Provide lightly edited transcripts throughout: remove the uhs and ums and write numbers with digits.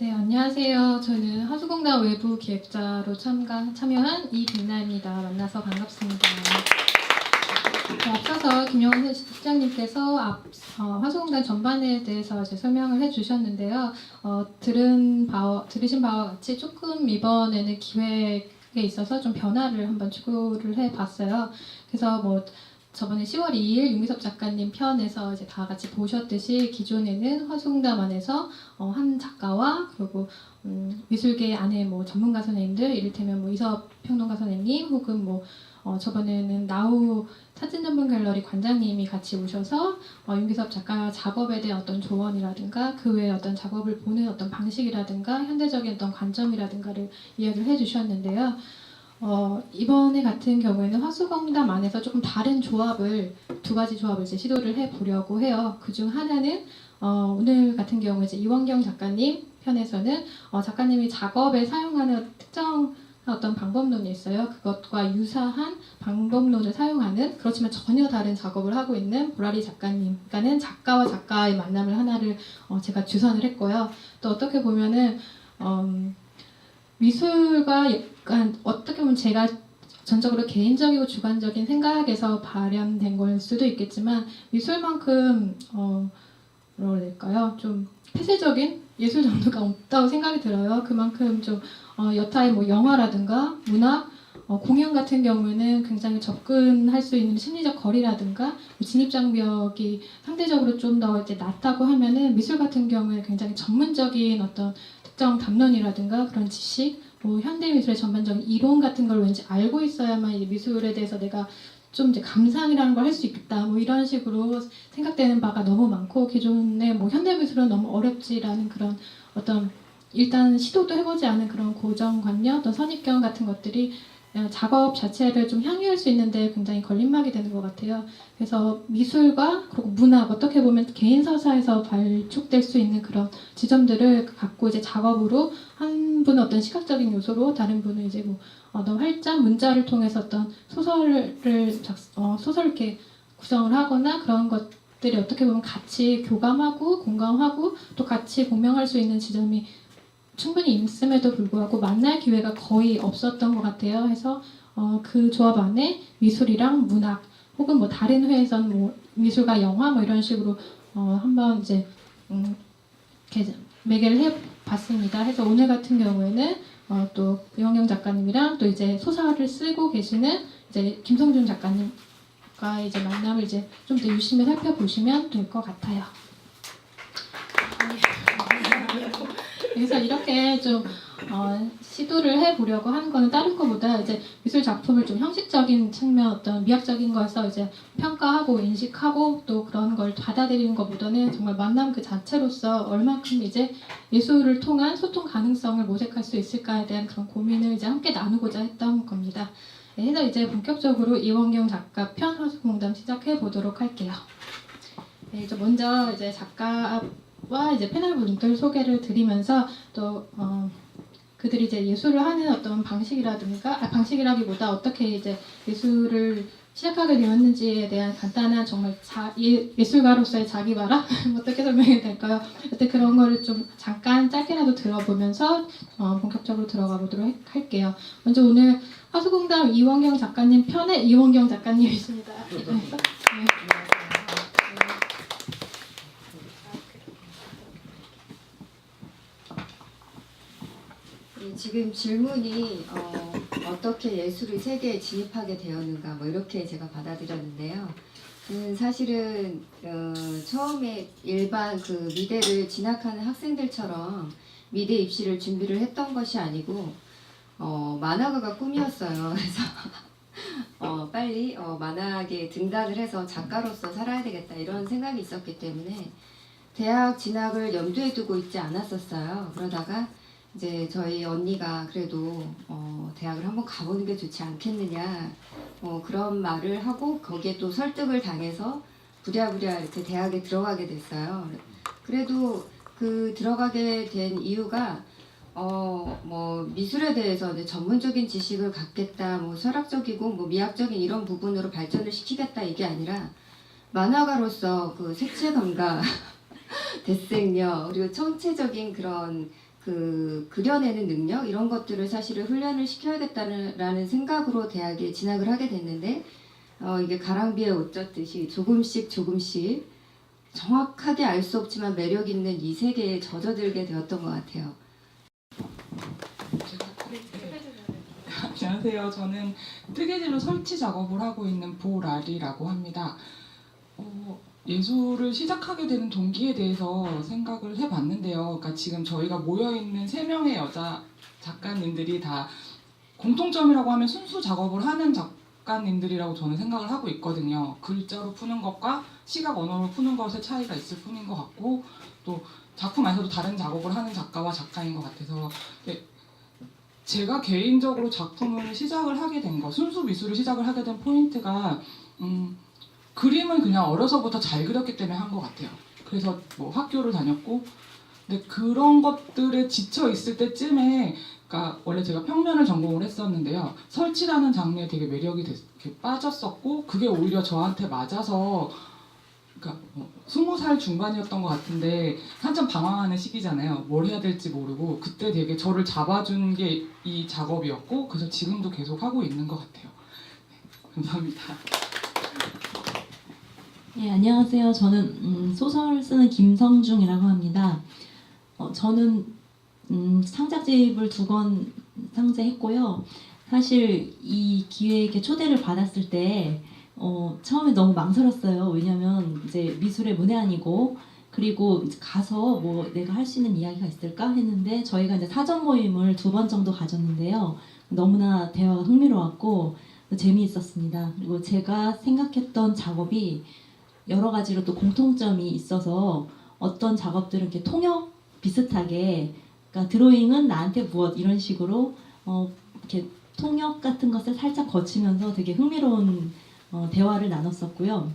네, 안녕하세요. 저는 하수공단 외부 기획자로 참여한 이빛나입니다. 만나서 반갑습니다. 네, 앞서서 김영훈 실장님께서 하수공단 전반에 대해서 이제 설명을 해주셨는데요. 들으신 바와 같이 조금 이번에는 기획에 있어서 좀 변화를 한번 추구를 해봤어요. 그래서 저번에 10월 2일 윤기섭 작가님 편에서 이제 다 같이 보셨듯이 기존에는 화수공단 안에서 한 작가와 그리고 미술계 안에 전문가 선생님들, 이를테면 이섭 평론가 선생님 혹은 저번에는 나우 사진 전문 갤러리 관장님이 같이 오셔서 윤기섭 작가 작업에 대한 어떤 조언이라든가 그 외에 어떤 작업을 보는 어떤 방식이라든가 현대적인 어떤 관점이라든가를 이야기를 해주셨는데요. 이번에 같은 경우에는 화수공단 안에서 조금 다른 두 가지 조합을 이제 시도를 해보려고 해요. 그중 하나는 오늘 같은 경우에 이제 이원경 작가님 편에서는 작가님이 작업에 사용하는 특정 어떤 방법론이 있어요. 그것과 유사한 방법론을 사용하는, 그렇지만 전혀 다른 작업을 하고 있는 보라리 작가님, 그러니까는 작가와 작가의 만남을 하나를 제가 주선을 했고요. 또 어떻게 보면은 미술과 약간 어떻게 보면 제가 전적으로 개인적이고 주관적인 생각에서 발현된 걸 수도 있겠지만 미술만큼 뭐라 그럴까요? 좀 폐쇄적인 예술 장르가 없다고 생각이 들어요. 그만큼 좀 여타의 영화라든가 문학, 공연 같은 경우에는 굉장히 접근할 수 있는 심리적 거리라든가 진입장벽이 상대적으로 좀 더 이제 낮다고 하면은 미술 같은 경우에 굉장히 전문적인 어떤 특정 담론이라든가 그런 지식, 현대 미술의 전반적인 이론 같은 걸 왠지 알고 있어야만 이 미술에 대해서 내가 좀 이제 감상이라는 걸 할 수 있다. 이런 식으로 생각되는 바가 너무 많고 기존의 현대 미술은 너무 어렵지라는 그런 어떤 일단 시도도 해보지 않은 그런 고정관념, 어떤 선입견 같은 것들이 작업 자체를 좀 향유할 수 있는데 굉장히 걸림막이 되는 것 같아요. 그래서 미술과 그리고 문학, 어떻게 보면 개인 서사에서 발족될 수 있는 그런 지점들을 갖고 이제 작업으로 한 분은 어떤 시각적인 요소로 다른 분은 이제 어떤 활자, 문자를 통해서 어떤 소설을 이렇게 구성을 하거나 그런 것들이 어떻게 보면 같이 교감하고 공감하고 또 같이 공명할 수 있는 지점이 충분히 있음에도 불구하고 만날 기회가 거의 없었던 것 같아요. 해서 그 조합 안에 미술이랑 문학 혹은 다른 회에서는 미술과 영화 이런 식으로 한번 이제 이렇게 매개를 해봤습니다. 해서 오늘 같은 경우에는 또 이원경 작가님이랑 또 이제 소설을 쓰고 계시는 이제 김성준 작가님과 이제 만남을 이제 좀 더 유심히 살펴보시면 될 것 같아요. 그래서 이렇게 좀 시도를 해보려고 하는 거는 다른 것보다 이제 미술 작품을 좀 형식적인 측면, 어떤 미학적인 거에서 이제 평가하고 인식하고 또 그런 걸 받아들이는 것보다는 정말 만남 그 자체로서 얼마큼 이제 예술을 통한 소통 가능성을 모색할 수 있을까에 대한 그런 고민을 이제 함께 나누고자 했던 겁니다. 네, 해서 이제 본격적으로 이원경 작가 편 화수공담 시작해 보도록 할게요. 네, 먼저 이제 작가와 이제 패널 분들 소개를 드리면서 또 그들이 이제 예술을 하는 어떤 방식이라기보다 어떻게 이제 예술을 시작하게 되었는지에 대한 간단한 정말 예술가로서의 자기 발화 어떻게 설명해야 될까요? 그때 그런 거를 좀 잠깐 짧게라도 들어보면서 본격적으로 들어가 보도록 할게요. 먼저 오늘 화수공담 이원경 작가님 편에 이원경 작가님이십니다. 네. 지금 질문이 어떻게 예술의 세계에 진입하게 되었는가 이렇게 제가 받아들였는데요. 사실은 처음에 일반 그 미대를 진학하는 학생들처럼 미대 입시를 준비를 했던 것이 아니고 만화가가 꿈이었어요. 그래서 빨리 만화계에 등단을 해서 작가로서 살아야 되겠다 이런 생각이 있었기 때문에 대학 진학을 염두에 두고 있지 않았었어요. 그러다가 이제 저희 언니가 그래도 대학을 한번 가보는 게 좋지 않겠느냐 그런 말을 하고 거기에 또 설득을 당해서 부랴부랴 이렇게 대학에 들어가게 됐어요. 그래도 그 들어가게 된 이유가 미술에 대해서 이제 전문적인 지식을 갖겠다, 철학적이고 미학적인 이런 부분으로 발전을 시키겠다 이게 아니라 만화가로서 그 색채감과 대생력 그리고 청체적인 그런 그려내는 능력 이런 것들을 사실은 훈련을 시켜야겠다는 생각으로 대학에 진학을 하게 됐는데 이게 가랑비에 옷 젖듯이 조금씩 정확하게 알 수 없지만 매력 있는 이 세계에 젖어들게 되었던 것 같아요. 안녕하세요. 저는 뜨개질로 설치 작업을 하고 있는 보라리라고 합니다. 예술을 시작하게 되는 동기에 대해서 생각을 해봤는데요. 그러니까 지금 저희가 모여있는 3명의 여자 작가님들이 다 공통점이라고 하면 순수 작업을 하는 작가님들이라고 저는 생각을 하고 있거든요. 글자로 푸는 것과 시각 언어로 푸는 것의 차이가 있을 뿐인 것 같고 또 작품 안에서도 다른 작업을 하는 작가와 작가인 것 같아서 제가 개인적으로 작품을 시작을 하게 된 거, 순수 미술을 시작을 하게 된 포인트가 그림은 그냥 어려서부터 잘 그렸기 때문에 한 것 같아요. 그래서 뭐 학교를 다녔고 근데 그런 것들에 지쳐 있을 때쯤에 그러니까 원래 제가 평면을 전공을 했었는데요. 설치라는 장르에 되게 매력이 이렇게 빠졌었고 그게 오히려 저한테 맞아서 그러니까 20살 중반이었던 것 같은데 한참 방황하는 시기잖아요. 뭘 해야 될지 모르고 그때 되게 저를 잡아준 게 이 작업이었고 그래서 지금도 계속 하고 있는 것 같아요. 네, 감사합니다. 예, 안녕하세요. 저는 소설 쓰는 김성중이라고 합니다. 저는 창작집을 2권 상제했고요. 사실 이 기획에 초대를 받았을 때 처음에 너무 망설였어요. 왜냐면 이제 미술의 문외한이고 그리고 가서 뭐 내가 할 수 있는 이야기가 있을까 했는데 저희가 이제 사전 모임을 2번 정도 가졌는데요. 너무나 대화가 흥미로웠고 재미있었습니다. 그리고 제가 생각했던 작업이 여러 가지로 또 공통점이 있어서 어떤 작업들은 이렇게 통역 비슷하게 그러니까 드로잉은 나한테 무엇 이런 식으로 이렇게 통역 같은 것을 살짝 거치면서 되게 흥미로운 대화를 나눴었고요.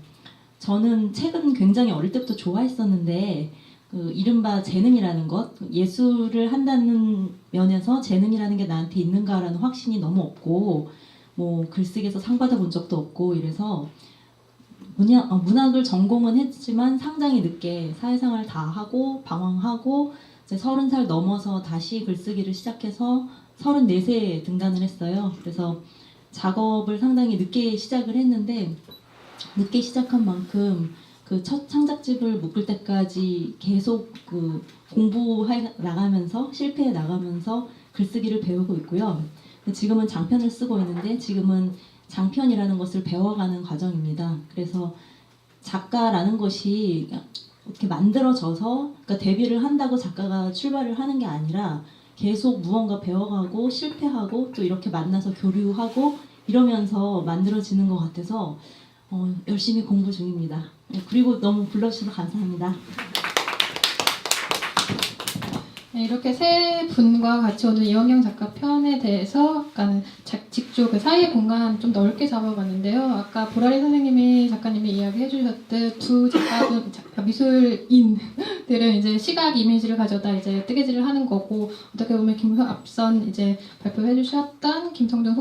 저는 책은 굉장히 어릴 때부터 좋아했었는데 이른바 재능이라는 것, 예술을 한다는 면에서 재능이라는 게 나한테 있는가라는 확신이 너무 없고 뭐 글쓰기에서 상 받아본 적도 없고 이래서 문학을 전공은 했지만 상당히 늦게 사회생활 다 하고 방황하고 이제 30살 넘어서 다시 글쓰기를 시작해서 34세에 등단을 했어요. 그래서 작업을 상당히 늦게 시작을 했는데 늦게 시작한 만큼 그 첫 창작집을 묶을 때까지 계속 공부해 나가면서 실패해 나가면서 글쓰기를 배우고 있고요. 지금은 장편을 쓰고 있는데 지금은 장편이라는 것을 배워가는 과정입니다. 그래서 작가라는 것이 이렇게 만들어져서 그러니까 데뷔를 한다고 작가가 출발을 하는 게 아니라 계속 무언가 배워가고 실패하고 또 이렇게 만나서 교류하고 이러면서 만들어지는 것 같아서 열심히 공부 중입니다. 그리고 너무 불러주셔서 감사합니다. 네, 이렇게 3분과 같이 오늘 이원경 작가 편에 대해서 약간 직조 그 사이의 공간 좀 넓게 잡아봤는데요. 아까 보라리 작가님이 이야기해 주셨듯 2 미술인들은 이제 시각 이미지를 가져다 이제 뜨개질을 하는 거고 어떻게 보면 앞선 이제 발표해 주셨던 김성중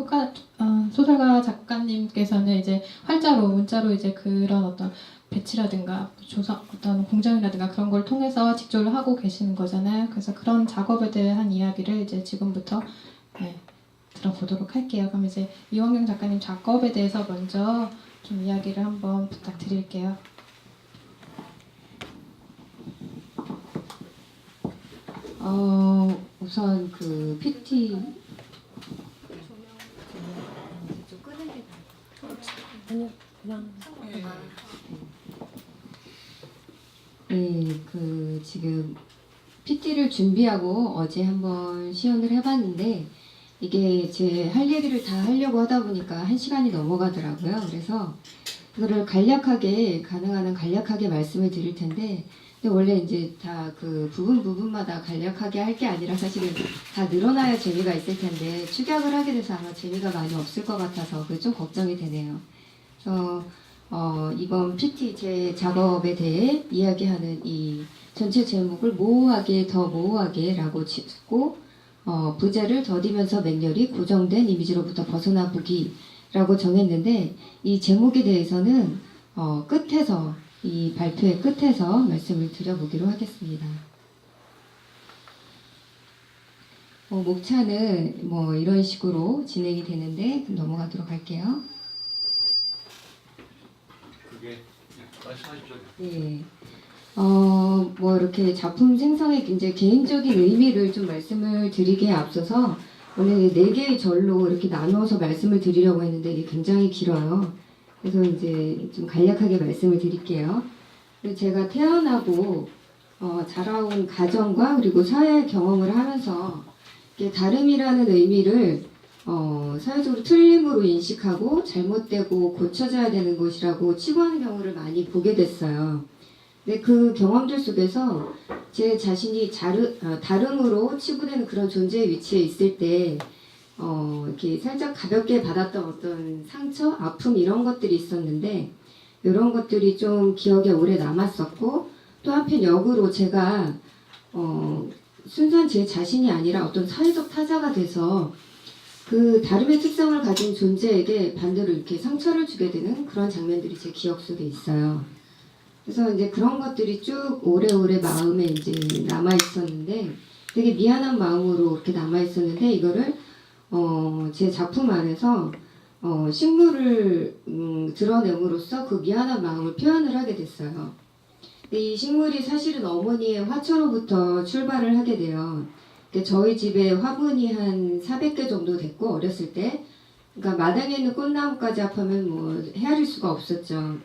소설가 작가님께서는 이제 활자로 문자로 이제 그런 어떤 배치라든가 어떤 공정이라든가 그런 걸 통해서 직조를 하고 계시는 거잖아요. 그래서 그런 작업에 대한 이야기를 이제 지금부터 들어보도록 할게요. 그럼 이제 이원경 작가님 작업에 대해서 먼저 좀 이야기를 한번 부탁드릴게요. 우선 그 PT 좀 끄는 게 아니요 그냥 그 지금 PT를 준비하고 어제 한번 시연을 해봤는데 이게 제 할 얘기를 다 하려고 하다 보니까 1시간이 넘어가더라고요. 그래서 그거를 가능한 한 간략하게 말씀을 드릴 텐데 근데 원래 이제 다 그 부분마다 간략하게 할 게 아니라 사실은 다 늘어나야 재미가 있을 텐데 축약을 하게 돼서 아마 재미가 많이 없을 것 같아서 그게 좀 걱정이 되네요. 그래서 이번 PT 제 작업에 대해 이야기하는 이 전체 제목을 더 모호하게 라고 짓고 부제를 더디면서 맹렬히 고정된 이미지로부터 벗어나 보기 라고 정했는데 이 제목에 대해서는 이 발표의 끝에서 말씀을 드려보기로 하겠습니다. 목차는 뭐 이런 식으로 진행이 되는데 넘어가도록 할게요. 그게 말씀하십시오. 예. 뭐 이렇게 작품 생성의 이제 개인적인 의미를 좀 말씀을 드리기에 앞서서 원래 4개의 절로 이렇게 나누어서 말씀을 드리려고 했는데 이게 굉장히 길어요. 그래서 이제 좀 간략하게 말씀을 드릴게요. 제가 태어나고 자라온 가정과 그리고 사회 경험을 하면서 이게 다름이라는 의미를 사회적으로 틀림으로 인식하고 잘못되고 고쳐져야 되는 것이라고 치부하는 경우를 많이 보게 됐어요. 근데 그 경험들 속에서 제 자신이 다름으로 치부되는 그런 존재의 위치에 있을 때 이렇게 살짝 가볍게 받았던 어떤 상처, 아픔 이런 것들이 있었는데 이런 것들이 좀 기억에 오래 남았었고 또 한편 역으로 제가 순수한 제 자신이 아니라 어떤 사회적 타자가 돼서 그 다름의 특성을 가진 존재에게 반대로 이렇게 상처를 주게 되는 그런 장면들이 제 기억 속에 있어요. 그래서 이제 그런 것들이 쭉 오래오래 마음에 이제 남아 있었는데 되게 미안한 마음으로 이렇게 남아 있었는데 이거를 제 작품 안에서 식물을 드러냄으로써 그 미안한 마음을 표현을 하게 됐어요. 근데 이 식물이 사실은 어머니의 화초로부터 출발을 하게 돼요. 저희 집에 화분이 한 400개 정도 됐고 어렸을 때 그러니까 마당에 있는 꽃나무까지 합하면 뭐 헤아릴 수가 없었죠.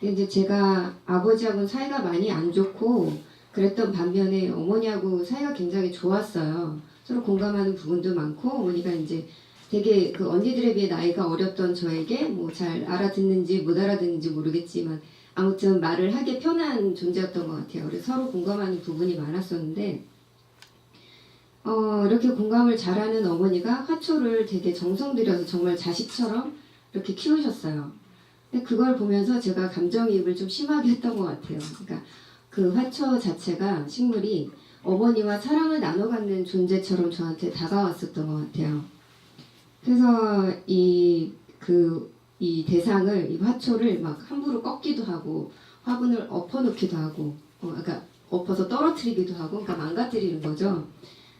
근데 이제 제가 아버지하고는 사이가 많이 안 좋고 그랬던 반면에 어머니하고 사이가 굉장히 좋았어요. 서로 공감하는 부분도 많고 어머니가 이제 되게 그 언니들에 비해 나이가 어렸던 저에게 뭐 잘 알아듣는지 못 알아듣는지 모르겠지만 아무튼 말을 하기 편한 존재였던 것 같아요. 그래서 서로 공감하는 부분이 많았었는데 이렇게 공감을 잘하는 어머니가 화초를 되게 정성 들여서 정말 자식처럼 이렇게 키우셨어요. 근데 그걸 보면서 제가 감정이입을 좀 심하게 했던 것 같아요. 그러니까 그 화초 자체가 식물이 어머니와 사랑을 나눠 갖는 존재처럼 저한테 다가왔었던 것 같아요. 그래서 이 대상을 이 화초를 막 함부로 꺾기도 하고 화분을 엎어놓기도 하고 그러니까 엎어서 떨어뜨리기도 하고 그러니까 망가뜨리는 거죠.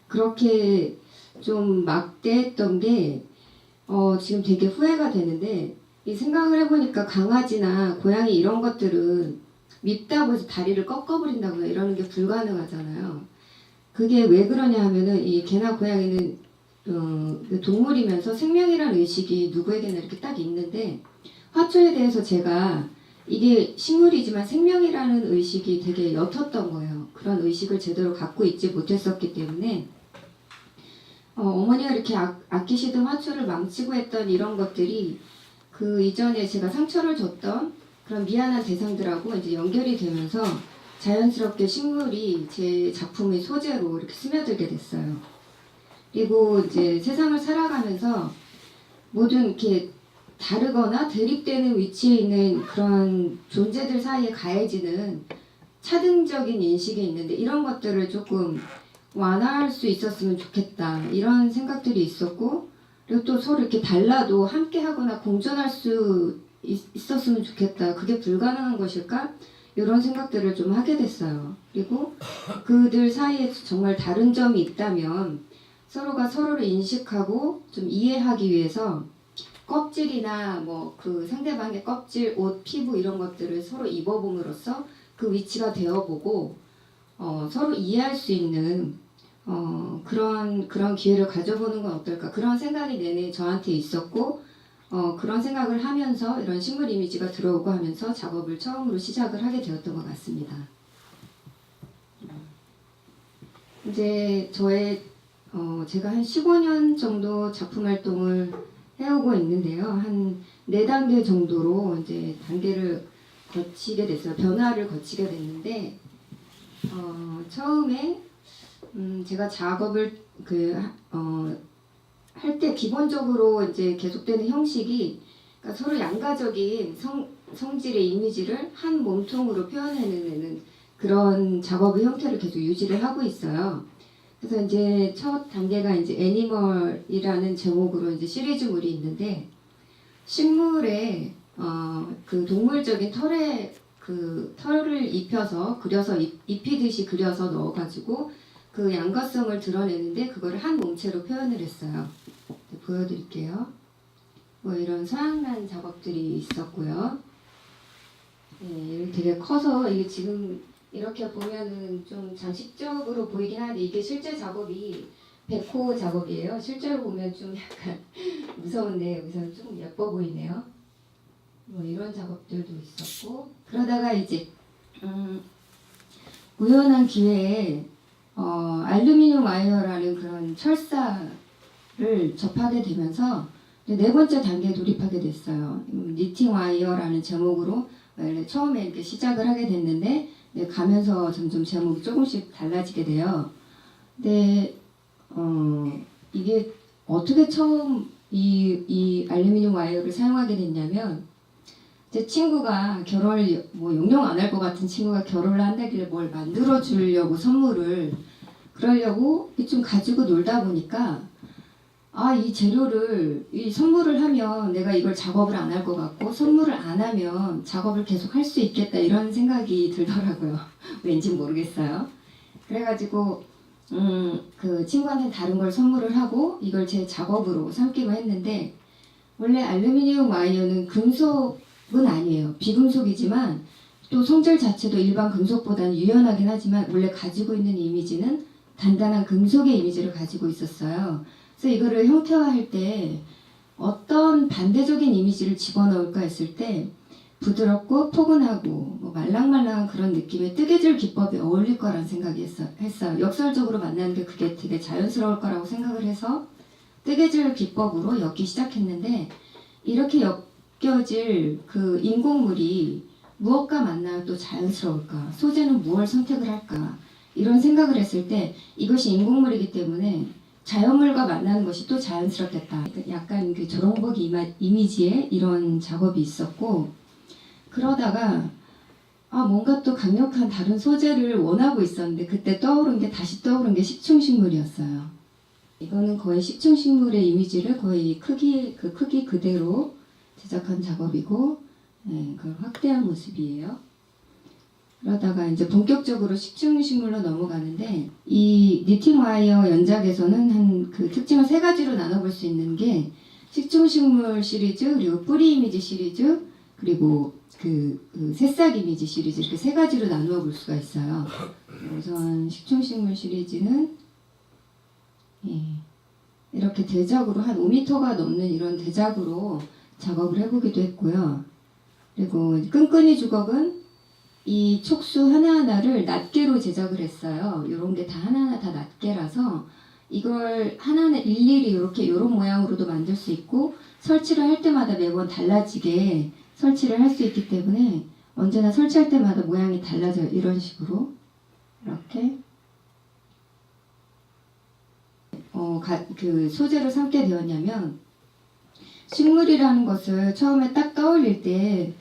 그렇게 좀 막대했던 게 지금 되게 후회가 되는데 이 생각을 해보니까 강아지나 고양이 이런 것들은 밉다고 해서 다리를 꺾어버린다거나 이러는 게 불가능하잖아요. 그게 왜 그러냐 하면은 이 개나 고양이는 동물이면서 생명이라는 의식이 누구에게나 이렇게 딱 있는데 화초에 대해서 제가 이게 식물이지만 생명이라는 의식이 되게 옅었던 거예요. 그런 의식을 제대로 갖고 있지 못했었기 때문에 어머니가 이렇게 아끼시던 화초를 망치고 했던 이런 것들이 그 이전에 제가 상처를 줬던 그런 미안한 대상들하고 이제 연결이 되면서 자연스럽게 식물이 제 작품의 소재로 이렇게 스며들게 됐어요. 그리고 이제 세상을 살아가면서 모든 이렇게 다르거나 대립되는 위치에 있는 그런 존재들 사이에 가해지는 차등적인 인식이 있는데 이런 것들을 조금 완화할 수 있었으면 좋겠다 이런 생각들이 있었고 그리고 또 서로 이렇게 달라도 함께 하거나 공존할 수 있었으면 좋겠다 그게 불가능한 것일까? 이런 생각들을 좀 하게 됐어요. 그리고 그들 사이에 정말 다른 점이 있다면 서로가 서로를 인식하고 좀 이해하기 위해서 껍질이나 뭐 그 상대방의 껍질, 옷, 피부 이런 것들을 서로 입어봄으로써 그 위치가 되어보고 서로 이해할 수 있는 그런 기회를 가져보는 건 어떨까 그런 생각이 내내 저한테 있었고 그런 생각을 하면서 이런 식물 이미지가 들어오고 하면서 작업을 처음으로 시작을 하게 되었던 것 같습니다. 이제 제가 한 15년 정도 작품 활동을 해오고 있는데요. 한 4단계 정도로 이제 단계를 거치게 됐어요. 변화를 거치게 됐는데 처음에 제가 작업을 할 때 기본적으로 이제 계속되는 형식이 그러니까 서로 양가적인 성질의 이미지를 한 몸통으로 표현해내는 그런 작업의 형태를 계속 유지를 하고 있어요. 그래서 이제 첫 단계가 이제 애니멀이라는 제목으로 이제 시리즈물이 있는데 식물에 그 동물적인 털을 입혀서 그려서 입히듯이 그려서 넣어가지고 그 양가성을 드러내는데 그거를 한 몸체로 표현을 했어요. 네, 보여드릴게요. 뭐 이런 서양란 작업들이 있었고요. 네, 되게 커서 이게 지금 이렇게 보면은 좀 장식적으로 보이긴 하는데 이게 실제 작업이 백호 작업이에요. 실제로 보면 좀 약간 무서운데 여기서는 좀 예뻐 보이네요. 뭐 이런 작업들도 있었고 그러다가 이제 우연한 기회에 알루미늄 와이어라는 그런 철사를 접하게 되면서 네 번째 단계에 돌입하게 됐어요. 니팅 와이어라는 제목으로 처음에 이렇게 시작을 하게 됐는데 가면서 점점 제목이 조금씩 달라지게 돼요. 근데 이게 어떻게 처음 이 알루미늄 와이어를 사용하게 됐냐면 제 친구가 결혼을 뭐 용용 안 할 것 같은 친구가 결혼을 한다길래 뭘 만들어 주려고 선물을 그러려고 좀 가지고 놀다 보니까 이 재료를 이 선물을 하면 내가 이걸 작업을 안 할 것 같고 선물을 안 하면 작업을 계속 할 수 있겠다 이런 생각이 들더라고요. 왠지 모르겠어요. 그래가지고 그 친구한테 다른 걸 선물을 하고 이걸 제 작업으로 삼기로 했는데 원래 알루미늄 와이어는 금속은 아니에요. 비금속이지만 또 성질 자체도 일반 금속보다는 유연하긴 하지만 원래 가지고 있는 이미지는 단단한 금속의 이미지를 가지고 있었어요. 그래서 이거를 형태화할 때 어떤 반대적인 이미지를 집어넣을까 했을 때 부드럽고 포근하고 뭐 말랑말랑한 그런 느낌의 뜨개질 기법이 어울릴 거라는 생각이 했어요. 역설적으로 만나는 게 그게 되게 자연스러울 거라고 생각을 해서 뜨개질 기법으로 엮기 시작했는데 이렇게 엮여질 그 인공물이 무엇과 만나면 또 자연스러울까? 소재는 무엇을 선택을 할까? 이런 생각을 했을 때 이것이 인공물이기 때문에 자연물과 만나는 것이 또 자연스럽겠다. 약간 그 조롱복 이미지의 이런 작업이 있었고 그러다가 뭔가 또 강력한 다른 소재를 원하고 있었는데 그때 다시 떠오른 게 식충식물이었어요. 이거는 거의 식충식물의 이미지를 거의 크기 그대로 제작한 작업이고 그걸 확대한 모습이에요. 그러다가 이제 본격적으로 식충식물로 넘어가는데 이 니팅 와이어 연작에서는 한 그 특징을 세 가지로 나눠볼 수 있는 게 식충식물 시리즈 그리고 뿌리 이미지 시리즈 그리고 그 새싹 이미지 시리즈 이렇게 세 가지로 나누어 볼 수가 있어요. 우선 식충식물 시리즈는 이렇게 대작으로 한 5m가 넘는 이런 대작으로 작업을 해보기도 했고요. 그리고 끈끈이 주걱은 이 촉수 하나하나를 낱개로 제작을 했어요. 이런 게 다 하나하나 다 낱개라서 이걸 하나하나 일일이 이런 모양으로도 만들 수 있고 설치를 할 때마다 매번 달라지게 설치를 할 수 있기 때문에 언제나 설치할 때마다 모양이 달라져요. 이런 식으로 이렇게 그 소재를 삼게 되었냐면 식물이라는 것을 처음에 딱 떠올릴 때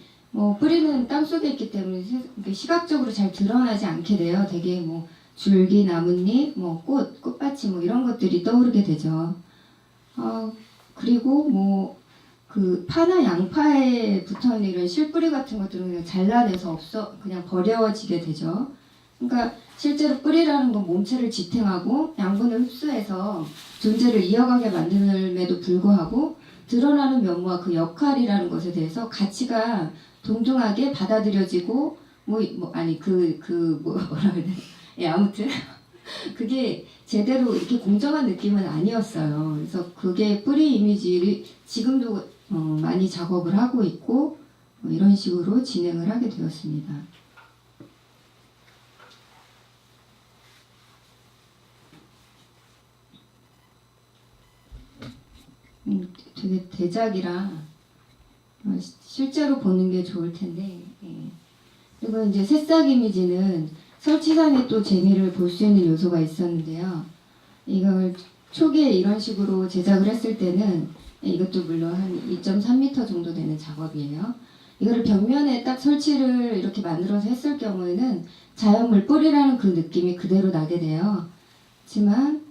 뿌리는 땅 속에 있기 때문에 시각적으로 잘 드러나지 않게 돼요. 되게 줄기, 나뭇잎, 꽃밭이 이런 것들이 떠오르게 되죠. 그리고 그 파나 양파에 붙어있는 이런 실뿌리 같은 것들은 그냥 잘라내서 그냥 버려지게 되죠. 그러니까 실제로 뿌리라는 건 몸체를 지탱하고 양분을 흡수해서 존재를 이어가게 만듦에도 불구하고 드러나는 면모와 그 역할이라는 것에 대해서 가치가 동등하게 받아들여지고 뭐라 그래야 돼? 아무튼 그게 제대로 이렇게 공정한 느낌은 아니었어요. 그래서 그게 뿌리 이미지를 지금도 많이 작업을 하고 있고 이런 식으로 진행을 하게 되었습니다. 되게 대작이라 실제로 보는 게 좋을 텐데 그리고 이제 새싹 이미지는 설치상에 또 재미를 볼 수 있는 요소가 있었는데요. 이걸 초기에 이런 식으로 제작을 했을 때는 이것도 물론 한 2.3m 정도 되는 작업이에요. 이거를 벽면에 딱 설치를 이렇게 만들어서 했을 경우에는 자연물 뿌리라는 그 느낌이 그대로 나게 돼요. 하지만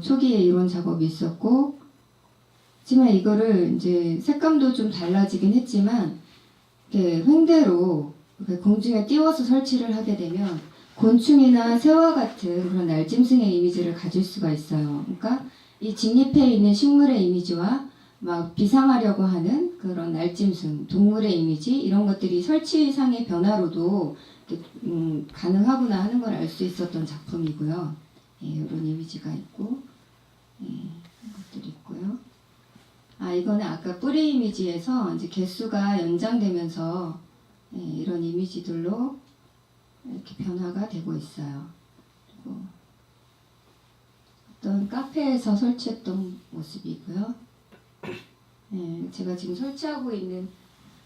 초기에 이런 작업이 있었고 하지만 이거를 이제 색감도 좀 달라지긴 했지만 이렇게 횡대로 공중에 띄워서 설치를 하게 되면 곤충이나 새와 같은 그런 날짐승의 이미지를 가질 수가 있어요. 그러니까 이 직립해 있는 식물의 이미지와 막 비상하려고 하는 그런 날짐승, 동물의 이미지 이런 것들이 설치상의 변화로도 가능하구나 하는 걸 알 수 있었던 작품이고요. 예, 이런 이미지가 있고 이런 것들이 있고요. 아 이거는 아까 뿌리 이미지에서 이제 개수가 연장되면서 예, 이런 이미지들로 이렇게 변화가 되고 있어요. 그리고 어떤 카페에서 설치했던 모습이고요. 예, 제가 지금 설치하고 있는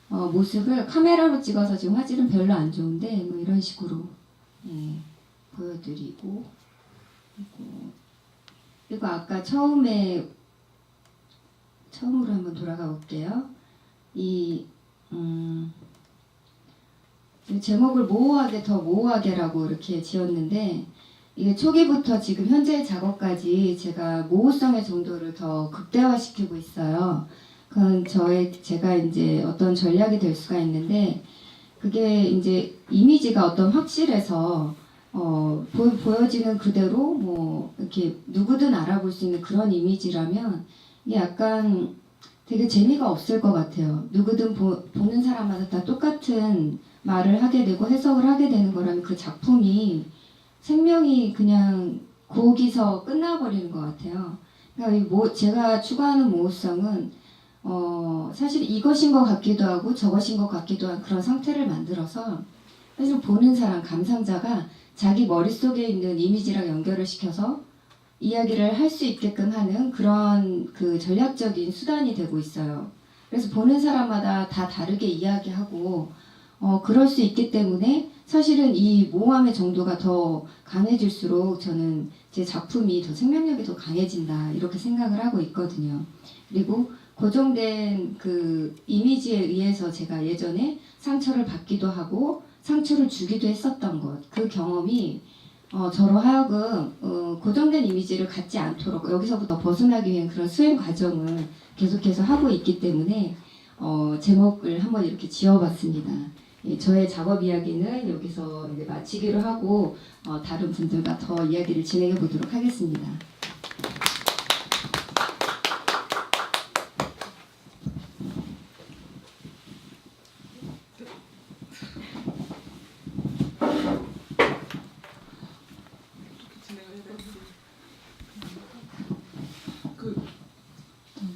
모습을 카메라로 찍어서 지금 화질은 별로 안 좋은데 뭐 이런 식으로 예, 보여드리고 그리고 아까 처음으로 한번 돌아가 볼게요. 이 제목을 모호하게 더 모호하게라고 이렇게 지었는데 이게 초기부터 지금 현재 작업까지 제가 모호성의 정도를 더 극대화시키고 있어요. 그건 제가 이제 어떤 전략이 될 수가 있는데 그게 이제 이미지가 어떤 확실해서 보여지는 그대로 뭐 이렇게 누구든 알아볼 수 있는 그런 이미지라면 이게 약간 되게 재미가 없을 것 같아요. 누구든 보는 사람마다 다 똑같은 말을 하게 되고 해석을 하게 되는 거라면 그 작품이 생명이 그냥 거기서 끝나버리는 것 같아요. 그러니까 제가 추구하는 모호성은 사실 이것인 것 같기도 하고 저것인 것 같기도 한 그런 상태를 만들어서 사실 보는 사람, 감상자가 자기 머릿속에 있는 이미지랑 연결을 시켜서 이야기를 할 수 있게끔 하는 그런 그 전략적인 수단이 되고 있어요. 그래서 보는 사람마다 다 다르게 이야기하고 그럴 수 있기 때문에 사실은 이 모호함의 정도가 더 강해질수록 저는 제 작품이 더 생명력이 더 강해진다 이렇게 생각을 하고 있거든요. 그리고 고정된 그 이미지에 의해서 제가 예전에 상처를 받기도 하고 상처를 주기도 했었던 것, 그 경험이 저로 하여금 고정된 이미지를 갖지 않도록 여기서부터 벗어나기 위한 그런 수행 과정을 계속해서 하고 있기 때문에 제목을 한번 이렇게 지어봤습니다. 예, 저의 작업 이야기는 여기서 이제 마치기로 하고 다른 분들과 더 이야기를 진행해 보도록 하겠습니다.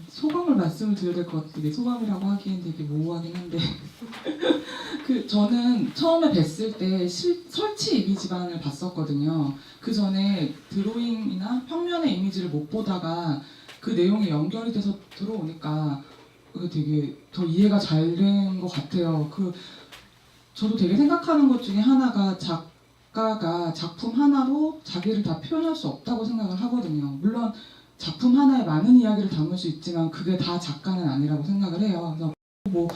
소감을 말씀을 드려야 될 것 같은데 소감이라고 하기엔 되게 모호하긴 한데 저는 처음에 뵀을 때 설치 이미지만을 봤었거든요. 그 전에 드로잉이나 평면의 이미지를 못 보다가 그 내용이 연결이 돼서 들어오니까 그게 되게 더 이해가 잘 된 것 같아요. 저도 되게 생각하는 것 중에 하나가 작가가 작품 하나로 자기를 다 표현할 수 없다고 생각을 하거든요. 물론 작품 하나에 많은 이야기를 담을 수 있지만 그게 다 작가는 아니라고 생각을 해요. 그래서 뭐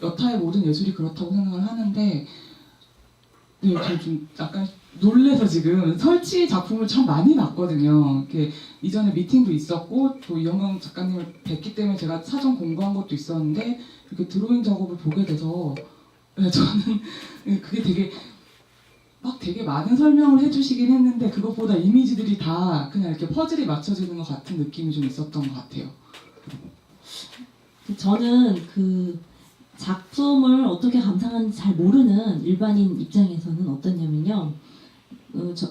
여타의 모든 예술이 그렇다고 생각을 하는데 네, 저 좀 약간 놀래서 지금 설치 작품을 참 많이 봤거든요. 이전에 미팅도 있었고 또 이영광 작가님을 뵀기 때문에 제가 사전 공부한 것도 있었는데 이렇게 드로잉 작업을 보게 돼서 네, 저는 그게 되게 많은 설명을 해주시긴 했는데 그것보다 이미지들이 다 그냥 이렇게 퍼즐이 맞춰지는 것 같은 느낌이 좀 있었던 것 같아요. 저는 그 작품을 어떻게 감상하는지 잘 모르는 일반인 입장에서는 어떠냐면요.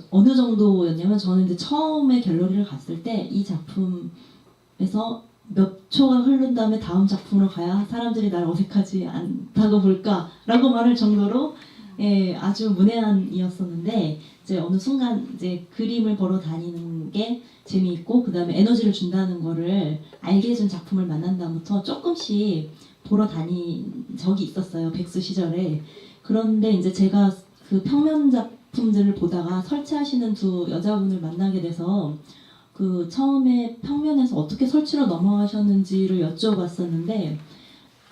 어느 정도였냐면 저는 이제 처음에 갤러리를 갔을 때 이 작품에서 몇 초가 흐른 다음에 다음 작품으로 가야 사람들이 날 어색하지 않다고 볼까라고 말할 정도로 예, 아주 문외한이었었는데 이제 어느 순간 이제 그림을 보러 다니는 게 재미있고 그 다음에 에너지를 준다는 거를 알게 해준 작품을 만난 다음부터 조금씩 보러 다닌 적이 있었어요. 백수 시절에. 그런데 이제 제가 그 평면 작품들을 보다가 설치하시는 두 여자분을 만나게 돼서 그 처음에 평면에서 어떻게 설치로 넘어가셨는지를 여쭤봤었는데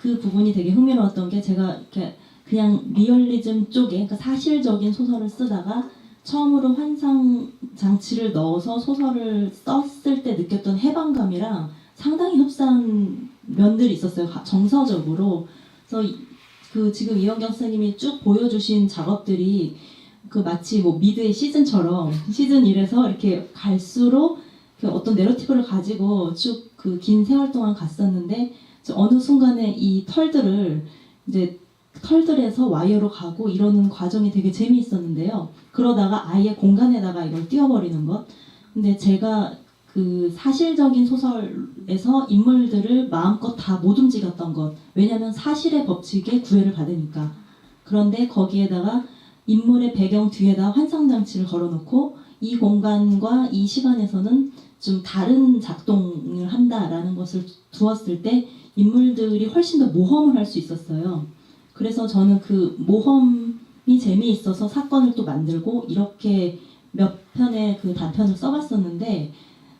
그 부분이 되게 흥미로웠던 게 제가 이렇게 그냥 리얼리즘 쪽에 그러니까 사실적인 소설을 쓰다가 처음으로 환상 장치를 넣어서 소설을 썼을 때 느꼈던 해방감이랑 상당히 흡사한 면들이 있었어요. 정서적으로. 그래서 지금 이영경 선생님이 쭉 보여주신 작업들이 그 마치 뭐 미드의 시즌처럼 시즌 1에서 이렇게 갈수록 그 어떤 내러티브를 가지고 쭉 그 긴 세월 동안 갔었는데 어느 순간에 이 털들을 이제 털들에서 와이어로 가고 이러는 과정이 되게 재미있었는데요. 그러다가 아예 공간에다가 이걸 띄워버리는 것. 근데 제가 그 사실적인 소설에서 인물들을 마음껏 다 못 움직였던 것. 왜냐하면 사실의 법칙에 구애를 받으니까. 그런데 거기에다가 인물의 배경 뒤에다 환상장치를 걸어놓고 이 공간과 이 시간에서는 좀 다른 작동을 한다라는 것을 두었을 때 인물들이 훨씬 더 모험을 할 수 있었어요. 그래서 저는 그 모험이 재미있어서 사건을 또 만들고 이렇게 몇 편의 그 단편을 써봤었는데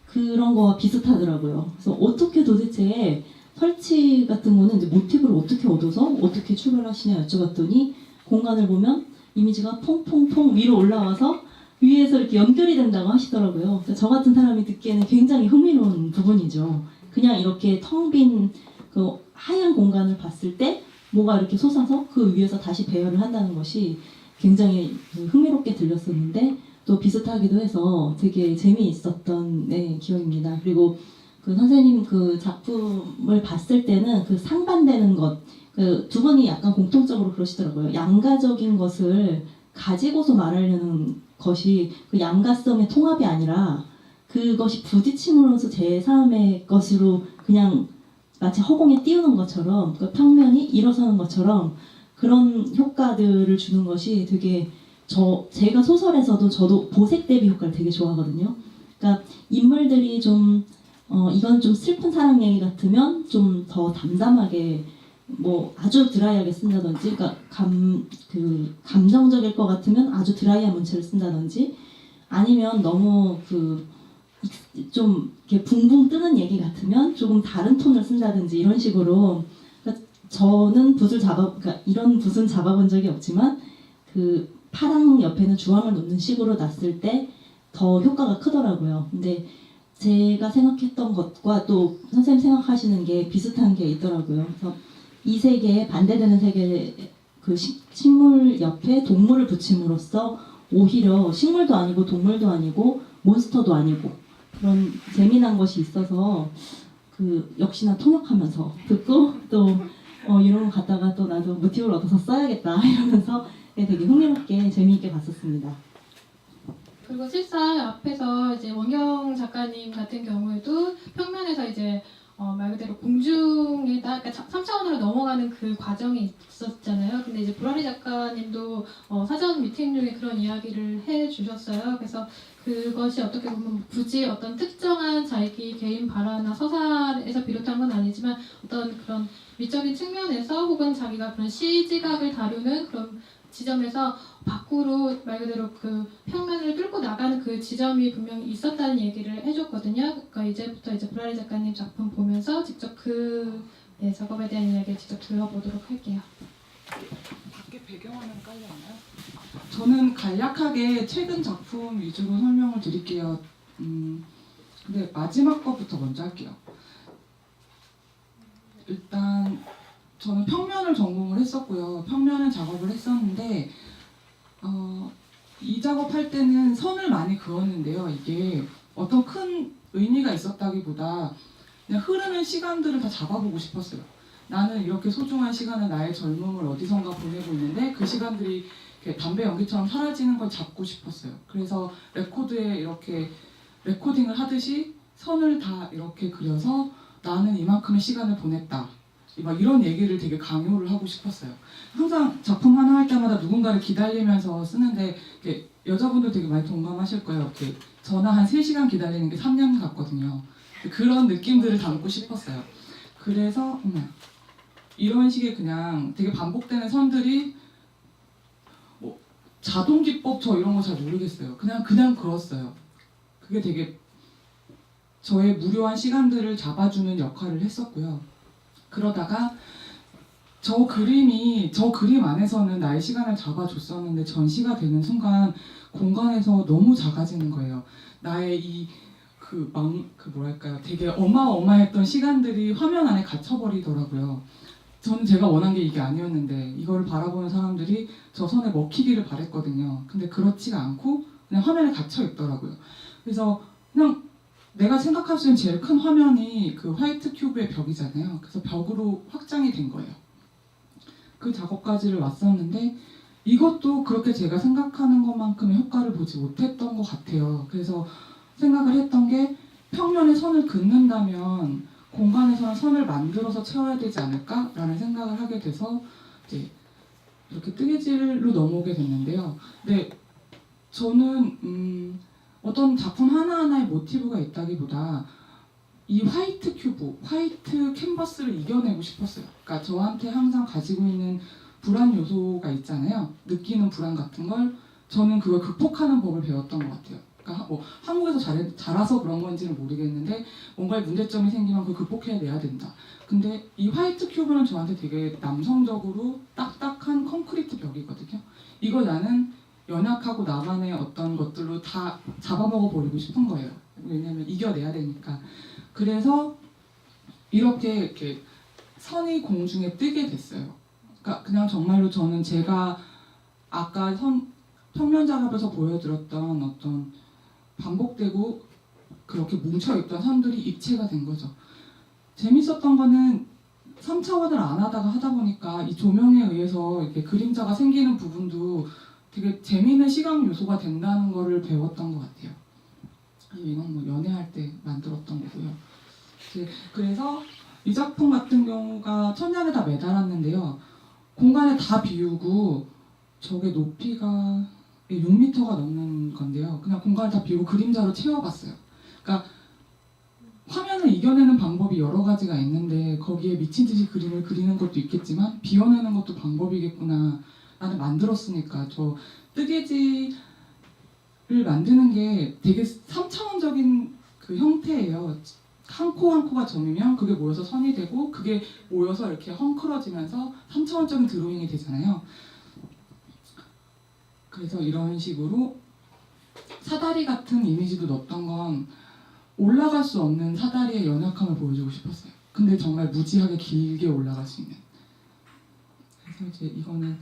그런 거와 비슷하더라고요. 그래서 어떻게 도대체 설치 같은 거는 이제 모티브를 어떻게 얻어서 어떻게 출발하시냐 여쭤봤더니 공간을 보면 이미지가 퐁퐁퐁 위로 올라와서 위에서 이렇게 연결이 된다고 하시더라고요. 그래서 저 같은 사람이 듣기에는 굉장히 흥미로운 부분이죠. 그냥 이렇게 텅 빈 그 하얀 공간을 봤을 때 뭐가 이렇게 솟아서 그 위에서 다시 배열을 한다는 것이 굉장히 흥미롭게 들렸었는데 또 비슷하기도 해서 되게 재미있었던 기억입니다. 그리고 그 선생님 그 작품을 봤을 때는 그 상반되는 것, 그 두 분이 약간 공통적으로 그러시더라고요. 양가적인 것을 가지고서 말하려는 것이 그 양가성의 통합이 아니라 그것이 부딪힘으로써 제3의 것으로 그냥 마치 허공에 띄우는 것처럼 그 평면이 일어서는 것처럼 그런 효과들을 주는 것이 되게 제가 소설에서도 저도 보색 대비 효과를 되게 좋아하거든요. 그러니까 인물들이 좀 이건 좀 슬픈 사랑 얘기 같으면 좀 더 담담하게 뭐 아주 드라이하게 쓴다든지, 그러니까 감정적일 것 같으면 아주 드라이한 문체를 쓴다든지, 아니면 너무 좀 이렇게 붕붕 뜨는 얘기 같으면 조금 다른 톤을 쓴다든지 이런 식으로. 그러니까 저는 그러니까 이런 붓은 잡아본 적이 없지만 그 파랑 옆에는 주황을 놓는 식으로 놨을 때 더 효과가 크더라고요. 근데 제가 생각했던 것과 또 선생님 생각하시는 게 비슷한 게 있더라고요. 그래서 이 세계에 반대되는 세계 그 식물 옆에 동물을 붙임으로써 오히려 식물도 아니고 동물도 아니고 몬스터도 아니고 그런 재미난 것이 있어서 그 역시나 통역하면서 듣고 또 이런 거 갖다가 또 나도 모티브를 얻어서 써야겠다 이러면서 되게 흥미롭게 재미있게 봤었습니다. 그리고 실상 앞에서 이제 원경 작가님 같은 경우에도 평면에서 이제 말 그대로 공중에다, 그러니까 3차원으로 넘어가는 그 과정이 있었잖아요. 근데 이제 보라리 작가님도 사전 미팅 중에 그런 이야기를 해주셨어요. 그래서 그것이 어떻게 보면 굳이 어떤 특정한 자기 개인 발화나 서사에서 비롯한 건 아니지만 어떤 그런 미적인 측면에서 혹은 자기가 그런 시지각을 다루는 그런 지점에서 밖으로 말 그대로 그 평면을 뚫고 나가는 그 지점이 분명히 있었다는 얘기를 해줬거든요. 그러니까 이제부터 이제 보라리 작가님 작품 보면서 직접 그 작업에 대한 이야기를 직접 들어보도록 할게요. 밖에 배경화면 깔려있나요? 저는 간략하게 최근 작품 위주로 설명을 드릴게요. 근데 마지막 거부터 먼저 할게요. 일단 저는 평면을 전공을 했었고요. 평면을 작업을 했었는데 이 작업할 때는 선을 많이 그었는데요. 이게 어떤 큰 의미가 있었다기보다 그냥 흐르는 시간들을 다 잡아보고 싶었어요. 나는 이렇게 소중한 시간을 나의 젊음을 어디선가 보내고 있는데 그 시간들이 이렇게 담배 연기처럼 사라지는 걸 잡고 싶었어요. 그래서 레코드에 이렇게 레코딩을 하듯이 선을 다 이렇게 그려서 나는 이만큼의 시간을 보냈다. 막 이런 얘기를 되게 강요를 하고 싶었어요. 항상 작품 하나 할 때마다 누군가를 기다리면서 쓰는데 여자분들 되게 많이 동감하실 거예요. 이렇게 전화 한 3시간 기다리는 게 3년 같거든요. 그런 느낌들을 담고 싶었어요. 그래서 이런 식의 그냥 되게 반복되는 선들이 뭐 자동 기법 저 이런 거 잘 모르겠어요. 그냥 그었어요. 그게 되게 저의 무료한 시간들을 잡아주는 역할을 했었고요. 그러다가 저 그림 안에서는 나의 시간을 잡아줬었는데 전시가 되는 순간 공간에서 너무 작아지는 거예요. 나의 뭐랄까요, 되게 어마어마했던 시간들이 화면 안에 갇혀버리더라고요. 저는 제가 원한 게 이게 아니었는데 이걸 바라보는 사람들이 저 선에 먹히기를 바랬거든요. 근데 그렇지가 않고 그냥 화면에 갇혀 있더라고요. 그래서 그냥 내가 생각할 수 있는 제일 큰 화면이 그 화이트 큐브의 벽이잖아요. 그래서 벽으로 확장이 된 거예요. 그 작업까지를 왔었는데 이것도 그렇게 제가 생각하는 것만큼의 효과를 보지 못했던 것 같아요. 그래서 생각을 했던 게 평면에 선을 긋는다면 공간에서는 선을 만들어서 채워야 되지 않을까라는 생각을 하게 돼서 이제 이렇게 뜨개질로 넘어오게 됐는데요. 근데 저는 어떤 작품 하나하나의 모티브가 있다기보다 이 화이트 큐브, 화이트 캔버스를 이겨내고 싶었어요. 그러니까 저한테 항상 가지고 있는 불안 요소가 있잖아요. 느끼는 불안 같은 걸 저는 그걸 극복하는 법을 배웠던 것 같아요. 그러니까 뭐 한국에서 자라서 그런 건지는 모르겠는데 뭔가에 문제점이 생기면 그걸 극복해내야 된다. 근데 이 화이트 큐브는 저한테 되게 남성적으로 딱딱한 콘크리트 벽이거든요. 이걸 나는 연약하고 나만의 어떤 것들로 다 잡아먹어 버리고 싶은 거예요. 왜냐면 이겨내야 되니까. 그래서 이렇게 선이 공중에 뜨게 됐어요. 그러니까 그냥 정말로 저는 제가 아까 평면 작업에서 보여드렸던 어떤 반복되고 그렇게 뭉쳐있던 선들이 입체가 된 거죠. 재밌었던 거는 3차원을 안 하다가 하다 보니까 이 조명에 의해서 이렇게 그림자가 생기는 부분도 되게 재미있는 시각 요소가 된다는 거를 배웠던 것 같아요. 이건 뭐 연애할 때 만들었던 거고요. 그래서 이 작품 같은 경우가 천장에다 매달았는데요. 공간에 다 비우고 저게 높이가 6m가 넘는 건데요. 그냥 공간을 다 비우고 그림자로 채워봤어요. 그러니까 화면을 이겨내는 방법이 여러 가지가 있는데 거기에 미친 듯이 그림을 그리는 것도 있겠지만 비워내는 것도 방법이겠구나. 나는 만들었으니까 저 뜨개질을 만드는 게 되게 3차원적인 그 형태예요. 한 코 한 코가 점이면 그게 모여서 선이 되고 그게 모여서 이렇게 헝클어지면서 3차원적인 드로잉이 되잖아요. 그래서 이런 식으로 사다리 같은 이미지도 넣었던 건 올라갈 수 없는 사다리의 연약함을 보여주고 싶었어요. 근데 정말 무지하게 길게 올라갈 수 있는. 그래서 이제 이거는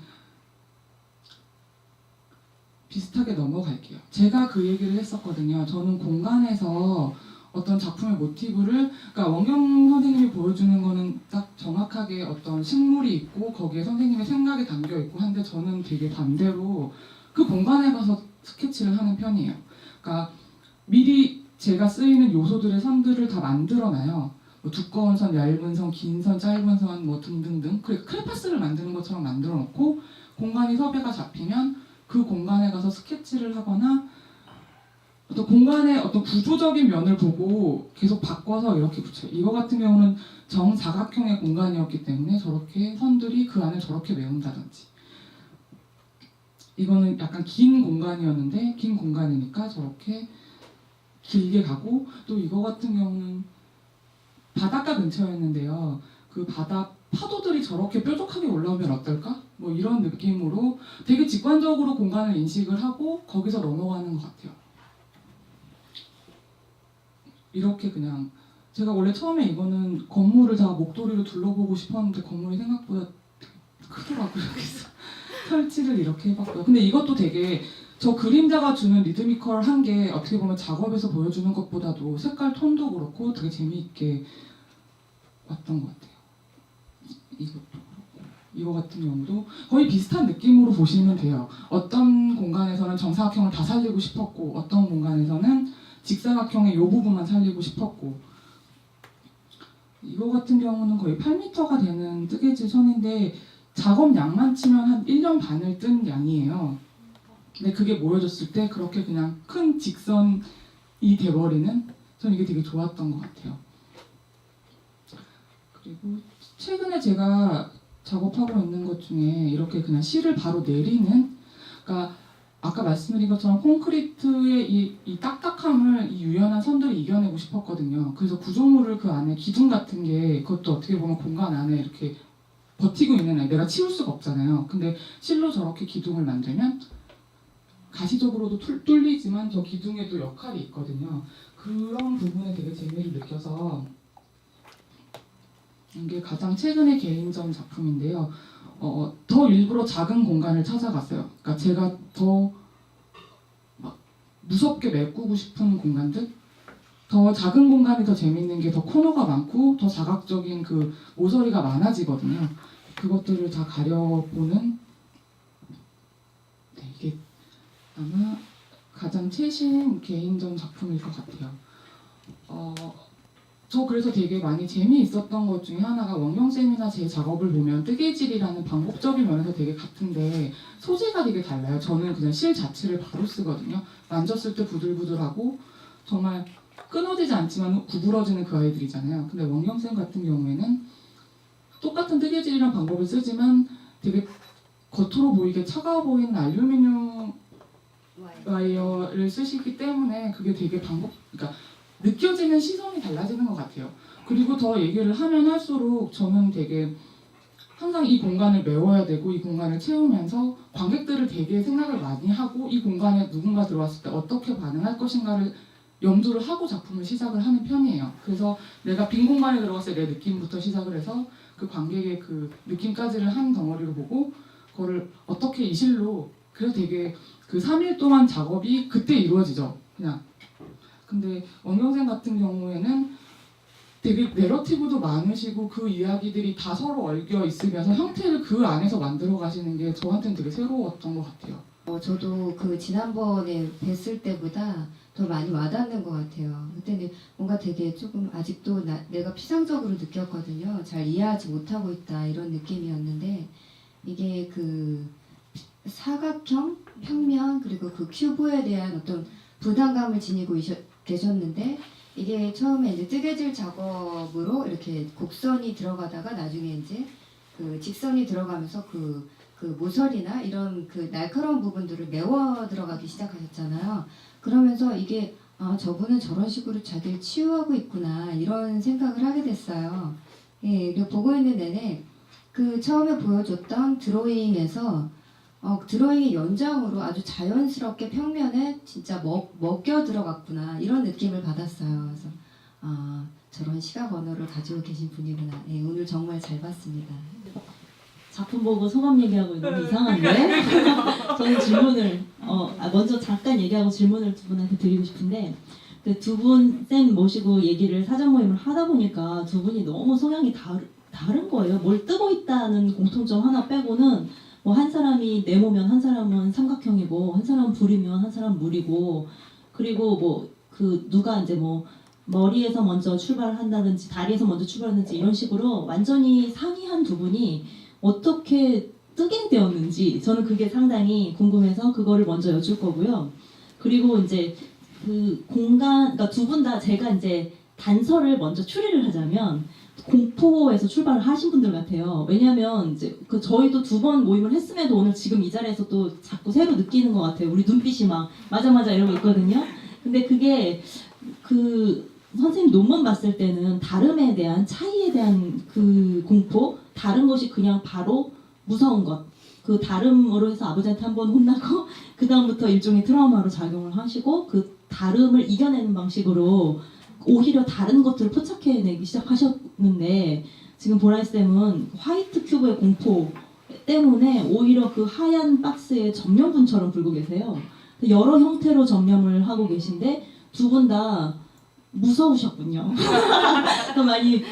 비슷하게 넘어갈게요. 제가 그 얘기를 했었거든요. 저는 공간에서 어떤 작품의 모티브를, 그러니까 원경 선생님이 보여주는 거는 딱 정확하게 어떤 식물이 있고 거기에 선생님의 생각이 담겨 있고 한데 저는 되게 반대로 그 공간에 가서 스케치를 하는 편이에요. 그러니까 미리 제가 쓰이는 요소들의 선들을 다 만들어놔요. 뭐 두꺼운 선, 얇은 선, 긴 선, 짧은 선, 뭐 등등등. 그래서 크레파스를 만드는 것처럼 만들어 놓고 공간이 섭외가 잡히면 그 공간에 가서 스케치를 하거나 어떤 공간의 어떤 구조적인 면을 보고 계속 바꿔서 이렇게 붙여요. 이거 같은 경우는 정사각형의 공간이었기 때문에 저렇게 선들이 그 안을 저렇게 메운다든지, 이거는 약간 긴 공간이었는데 긴 공간이니까 저렇게 길게 가고, 또 이거 같은 경우는 바닷가 근처였는데요. 그 바다 파도들이 저렇게 뾰족하게 올라오면 어떨까? 뭐 이런 느낌으로 되게 직관적으로 공간을 인식을 하고 거기서 넘어가는 것 같아요. 이렇게 그냥 제가 원래 처음에 이거는 건물을 다 목도리로 둘러보고 싶었는데 건물이 생각보다 되게 크더라고요. 그래서 설치를 이렇게 해봤고요. 근데 이것도 되게 저 그림자가 주는 리드미컬한 게 어떻게 보면 작업에서 보여주는 것보다도 색깔 톤도 그렇고 되게 재미있게 왔던 것 같아요. 이것도 그렇고 이거 같은 경우도 거의 비슷한 느낌으로 보시면 돼요. 어떤 공간에서는 정사각형을 다 살리고 싶었고 어떤 공간에서는 직사각형의 이 부분만 살리고 싶었고, 이거 같은 경우는 거의 8m가 되는 뜨개질 선인데 작업 양만 치면 한 1년 반을 뜬 양이에요. 근데 그게 모여졌을 때 그렇게 그냥 큰 직선이 돼버리는, 저는 이게 되게 좋았던 것 같아요. 그리고 최근에 제가 작업하고 있는 것 중에 이렇게 그냥 실을 바로 내리는, 그러니까 아까 말씀드린 것처럼 콘크리트의 이 딱딱함을 이 유연한 선들이 이겨내고 싶었거든요. 그래서 구조물을 그 안에 기둥 같은 게, 그것도 어떻게 보면 공간 안에 이렇게 버티고 있는 애, 내가 치울 수가 없잖아요. 근데 실로 저렇게 기둥을 만들면 가시적으로도 뚫리지만 저 기둥에도 역할이 있거든요. 그런 부분에 되게 재미를 느껴서 이게 가장 최근의 개인전 작품인데요. 더 일부러 작은 공간을 찾아갔어요. 그러니까 제가 더 막 무섭게 메꾸고 싶은 공간들, 더 작은 공간이 더 재밌는 게 더 코너가 많고 더 자각적인 그 모서리가 많아지거든요. 그것들을 다 가려보는 이게 아마 가장 최신 개인전 작품일 것 같아요. 저 그래서 되게 많이 재미있었던 것 중에 하나가 원경쌤이나 제 작업을 보면 뜨개질이라는 방법적인 면에서 되게 같은데 소재가 되게 달라요. 저는 그냥 실 자체를 바로 쓰거든요. 만졌을 때 부들부들하고 정말 끊어지지 않지만 구부러지는 그 아이들이잖아요. 근데 원경쌤 같은 경우에는 똑같은 뜨개질이란 방법을 쓰지만 되게 겉으로 보이게 차가워 보이는 알루미늄 와이어를 쓰시기 때문에 그게 되게 그러니까 느껴지는 시선이 달라지는 것 같아요. 그리고 더 얘기를 하면 할수록 저는 되게 항상 이 공간을 메워야 되고 이 공간을 채우면서 관객들을 되게 생각을 많이 하고 이 공간에 누군가 들어왔을 때 어떻게 반응할 것인가를 염두를 하고 작품을 시작을 하는 편이에요. 그래서 내가 빈 공간에 들어갔을 때 내 느낌부터 시작을 해서 그 관객의 그 느낌까지를 한 덩어리로 보고 그거를 어떻게 이 실로 그래서 되게 그 3일 동안 작업이 그때 이루어지죠. 그냥. 근데 원경생 같은 경우에는 되게 내러티브도 많으시고 그 이야기들이 다 서로 얽혀 있으면서 형태를 그 안에서 만들어 가시는 게 저한테는 되게 새로웠던 것 같아요. 저도 그 지난번에 뵀을 때보다 더 많이 와닿는 것 같아요. 그때는 뭔가 되게 조금 아직도 내가 피상적으로 느꼈거든요. 잘 이해하지 못하고 있다 이런 느낌이었는데 이게 그 사각형, 평면 그리고 그 큐브에 대한 어떤 부담감을 지니고 계셨는데 이게 처음에 이제 뜨개질 작업으로 이렇게 곡선이 들어가다가 나중에 이제 그 직선이 들어가면서 그 모서리나 이런 그 날카로운 부분들을 메워 들어가기 시작하셨잖아요. 그러면서 이게 저분은 저런 식으로 자기를 치유하고 있구나 이런 생각을 하게 됐어요. 예, 그리고 보고 있는 내내 그 처음에 보여줬던 드로잉에서 드로잉의 연장으로 아주 자연스럽게 평면에 진짜 먹겨 들어갔구나 이런 느낌을 받았어요. 그래서 저런 시각 언어를 가지고 계신 분이구나. 예, 오늘 정말 잘 봤습니다. 작품 보고 소감 얘기하고 너무 이상한데? 저는 질문을 먼저 잠깐 얘기하고 질문을 두 분한테 드리고 싶은데 그 두 분 쌤 모시고 얘기를 사전 모임을 하다 보니까 두 분이 너무 성향이 다른 거예요. 뭘 뜨고 있다는 공통점 하나 빼고는 뭐 한 사람이 네모면 한 사람은 삼각형이고 한 사람은 불이면 한 사람은 물이고 그리고 뭐 그 누가 이제 뭐 머리에서 먼저 출발한다든지 다리에서 먼저 출발하든지 이런 식으로 완전히 상이한 두 분이 어떻게 뜨게 되었는지 저는 그게 상당히 궁금해서 그거를 먼저 여쭐 거고요. 그리고 이제 그 공간, 그러니까 두 분 다 제가 이제 단서를 먼저 추리를 하자면 공포에서 출발을 하신 분들 같아요. 왜냐하면 이제 그 저희도 두 번 모임을 했음에도 오늘 지금 이 자리에서 또 자꾸 새로 느끼는 것 같아요. 우리 눈빛이 막 맞아 이러고 있거든요. 근데 그게 그 선생님 논문 봤을 때는 다름에 대한 차이에 대한 그 공포, 다른 것이 그냥 바로 무서운 것. 그 다름으로 해서 아버지한테 한번 혼나고 그 다음부터 일종의 트라우마로 작용을 하시고 그 다름을 이겨내는 방식으로 오히려 다른 것들을 포착해내기 시작하셨는데 지금 보라이쌤은 화이트 큐브의 공포 때문에 오히려 그 하얀 박스에 점령분처럼 불고 계세요. 여러 형태로 점령을 하고 계신데 두 분 다 무서우셨군요. 많이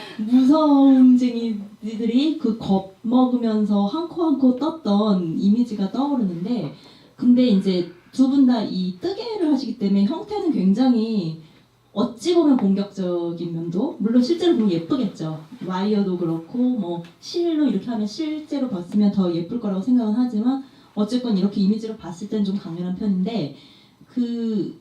무서움쟁이들이 그 겁먹으면서 한 코 한 코 떴던 이미지가 떠오르는데 근데 이제 두 분 다 이 뜨개를 하시기 때문에 형태는 굉장히 어찌 보면 공격적인 면도 물론 실제로 보면 예쁘겠죠. 와이어도 그렇고 뭐 실로 이렇게 하면 실제로 봤으면 더 예쁠 거라고 생각은 하지만 어쨌건 이렇게 이미지로 봤을 땐 좀 강렬한 편인데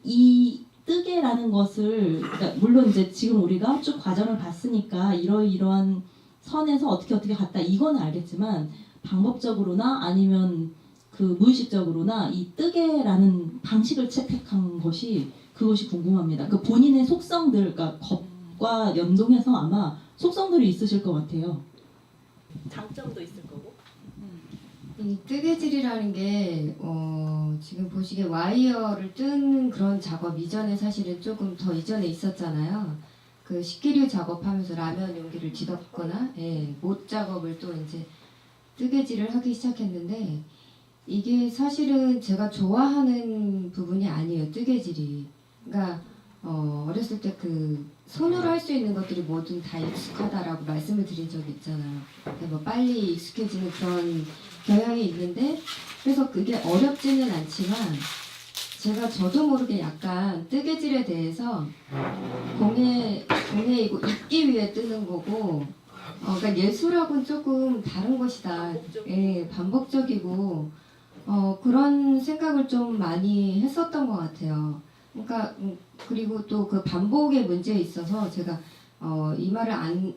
이 뜨개라는 것을 그러니까 물론 이제 지금 우리가 쭉 과정을 봤으니까 이러이러한 선에서 어떻게 갔다 이건 알겠지만 방법적으로나 아니면 그 무의식적으로나 이 뜨개라는 방식을 채택한 것이 그것이 궁금합니다. 그 본인의 속성들, 그러니까 겁과 연동해서 아마 속성들이 있으실 것 같아요. 장점도 있을 거고. 이 뜨개질이라는 게 지금 보시기에 와이어를 뜨는 그런 작업 이전에 사실은 조금 더 이전에 있었잖아요. 그 식기류 작업하면서 라면 용기를 뒤덮거나 못 작업을 또 이제 뜨개질을 하기 시작했는데 이게 사실은 제가 좋아하는 부분이 아니에요. 뜨개질이. 그러니까 어렸을 때 그 손으로 할 수 있는 것들이 뭐든 다 익숙하다라고 말씀을 드린 적이 있잖아요. 그러니까 뭐 빨리 익숙해지는 그런 경향이 있는데 그래서 그게 어렵지는 않지만 제가 저도 모르게 약간 뜨개질에 대해서 공예이고 입기 위해 뜨는 거고 그러니까 예술하고는 조금 다른 것이다. 예, 반복적이고 그런 생각을 좀 많이 했었던 것 같아요. 그러니까 그리고 또 그 반복의 문제에 있어서 제가 이 말을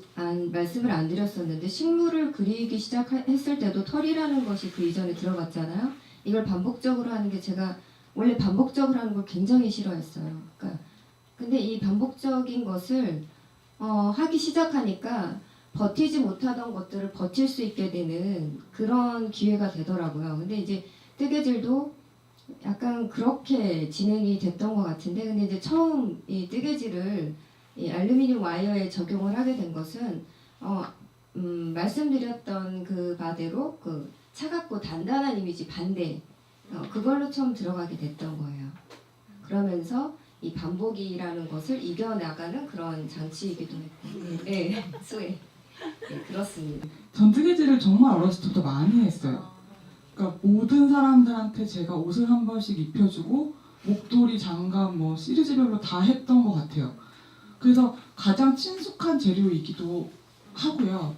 말씀을 안 드렸었는데 식물을 그리기 시작했을 때도 털이라는 것이 그 이전에 들어갔잖아요. 이걸 반복적으로 하는 게 제가 원래 반복적으로 하는 걸 굉장히 싫어했어요. 그러니까 근데 이 반복적인 것을 하기 시작하니까 버티지 못하던 것들을 버틸 수 있게 되는 그런 기회가 되더라고요. 근데 이제 뜨개질도 약간 그렇게 진행이 됐던 것 같은데 근데 이제 처음 이 뜨개질을 이 알루미늄 와이어에 적용을 하게 된 것은 말씀드렸던 그 바대로 그 차갑고 단단한 이미지 반대 그걸로 처음 들어가게 됐던 거예요. 그러면서 이 반복이라는 것을 이겨나가는 그런 장치이기도 했고 네, 수혜 네, 그렇습니다. 전 뜨개질을 정말 어렸을 때부터 많이 했어요. 그러니까 모든 사람들한테 제가 옷을 한 벌씩 입혀주고 목도리, 장갑, 뭐 시리즈별로 다 했던 것 같아요. 그래서 가장 친숙한 재료이기도 하고요.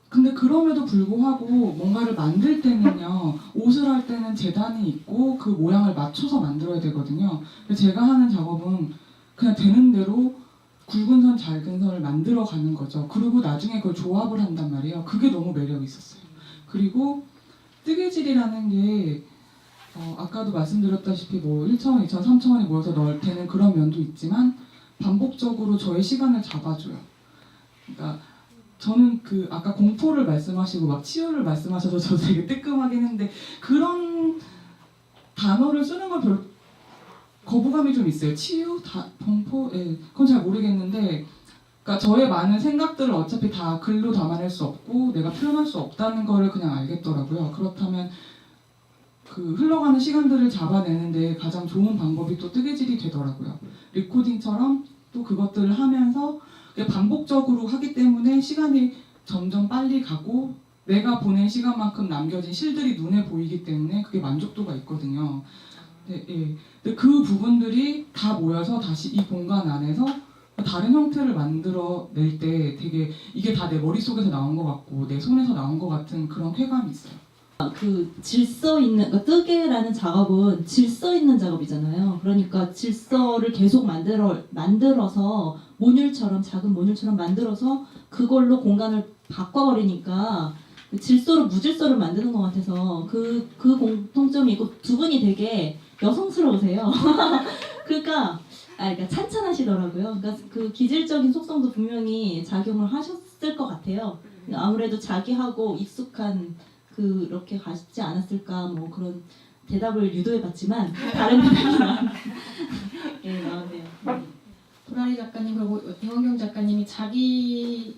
근데 그럼에도 불구하고 뭔가를 만들 때는요, 옷을 할 때는 재단이 있고 그 모양을 맞춰서 만들어야 되거든요. 근데 제가 하는 작업은 그냥 되는 대로 굵은 선, 작은 선을 만들어 가는 거죠. 그리고 나중에 그걸 조합을 한단 말이에요. 그게 너무 매력이 있었어요. 그리고 뜨개질이라는 게 아까도 말씀드렸다시피 뭐 1,000원, 2,000원, 3,000원이 모여서 넣을 때는 그런 면도 있지만 반복적으로 저의 시간을 잡아줘요. 그러니까 저는 그 아까 공포를 말씀하시고 막 치유를 말씀하셔서 저 되게 뜨끔하긴 했는데 그런 단어를 쓰는 건 별로 거부감이 좀 있어요. 치유? 공포? 예, 그건 잘 모르겠는데 그러니까 저의 많은 생각들을 어차피 다 글로 담아낼 수 없고 내가 표현할 수 없다는 거를 그냥 알겠더라고요. 그렇다면 그 흘러가는 시간들을 잡아내는데 가장 좋은 방법이 또 뜨개질이 되더라고요. 리코딩처럼 또 그것들을 하면서 반복적으로 하기 때문에 시간이 점점 빨리 가고 내가 보낸 시간만큼 남겨진 실들이 눈에 보이기 때문에 그게 만족도가 있거든요. 네, 예. 근데 그 부분들이 다 모여서 다시 이 공간 안에서 다른 형태를 만들어낼 때 되게 이게 다 내 머릿속에서 나온 것 같고 내 손에서 나온 것 같은 그런 쾌감이 있어요. 그 질서 있는 그러니까 뜨개라는 작업은 질서 있는 작업이잖아요. 그러니까 질서를 계속 만들어서 모듈처럼 작은 모듈처럼 만들어서 그걸로 공간을 바꿔버리니까 그 질서로 무질서를 만드는 것 같아서 그 공통점이 있고 두 분이 되게 여성스러우세요. 그러니까 찬찬하시더라고요. 그러니까 그 기질적인 속성도 분명히 작용을 하셨을 것 같아요. 아무래도 자기하고 익숙한 그렇게 가지 않았을까 뭐 그런 대답을 유도해봤지만 다른 대답이 예, 나왔네요. 도라리 작가님 그리고 이원경 작가님이 자기에서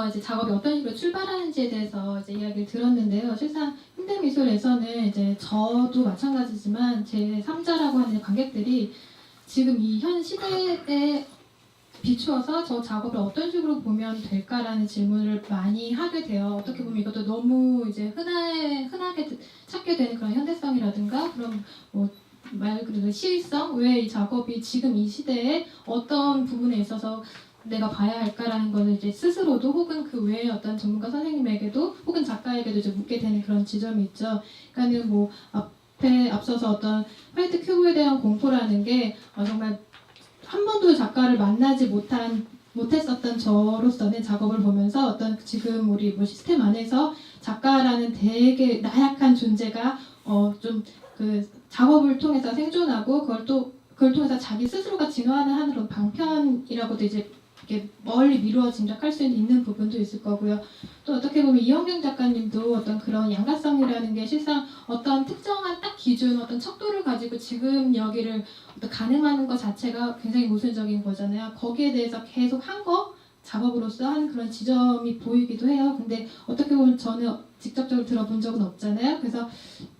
이제 작업이 어떤 식으로 출발하는지에 대해서 이제 이야기를 들었는데요. 실상 현대미술에서는 이제 저도 마찬가지지만 제 3자라고 하는 관객들이 지금 이 현 시대에 비추어서 저 작업을 어떤 식으로 보면 될까라는 질문을 많이 하게 돼요. 어떻게 보면 이것도 너무 이제 흔하게 찾게 되는 그런 현대성이라든가 그런 뭐 말 그대로 시의성, 왜 이 작업이 지금 이 시대에 어떤 부분에 있어서 내가 봐야 할까라는 것을 이제 스스로도 혹은 그 외에 어떤 전문가 선생님에게도 혹은 작가에게도 이제 묻게 되는 그런 지점이 있죠. 그러니까는 뭐 앞서서 어떤 화이트 큐브에 대한 공포라는 게 정말 한 번도 작가를 만나지 못했었던 저로서는 작업을 보면서 어떤 지금 우리 뭐 시스템 안에서 작가라는 되게 나약한 존재가 좀 그 작업을 통해서 생존하고 그걸 통해서 자기 스스로가 진화하는 하나로 방편이라고도 이제 이렇게 멀리 미루어 짐작할 수 있는 부분도 있을 거고요. 또 어떻게 보면 이영경 작가님도 어떤 그런 양가성이라는 게 실상 어떤 특정한 딱 기준, 어떤 척도를 가지고 지금 여기를 어떤 가늠하는 것 자체가 굉장히 모순적인 거잖아요. 거기에 대해서 계속 한 거, 작업으로서 한 그런 지점이 보이기도 해요. 근데 어떻게 보면 저는 직접적으로 들어본 적은 없잖아요. 그래서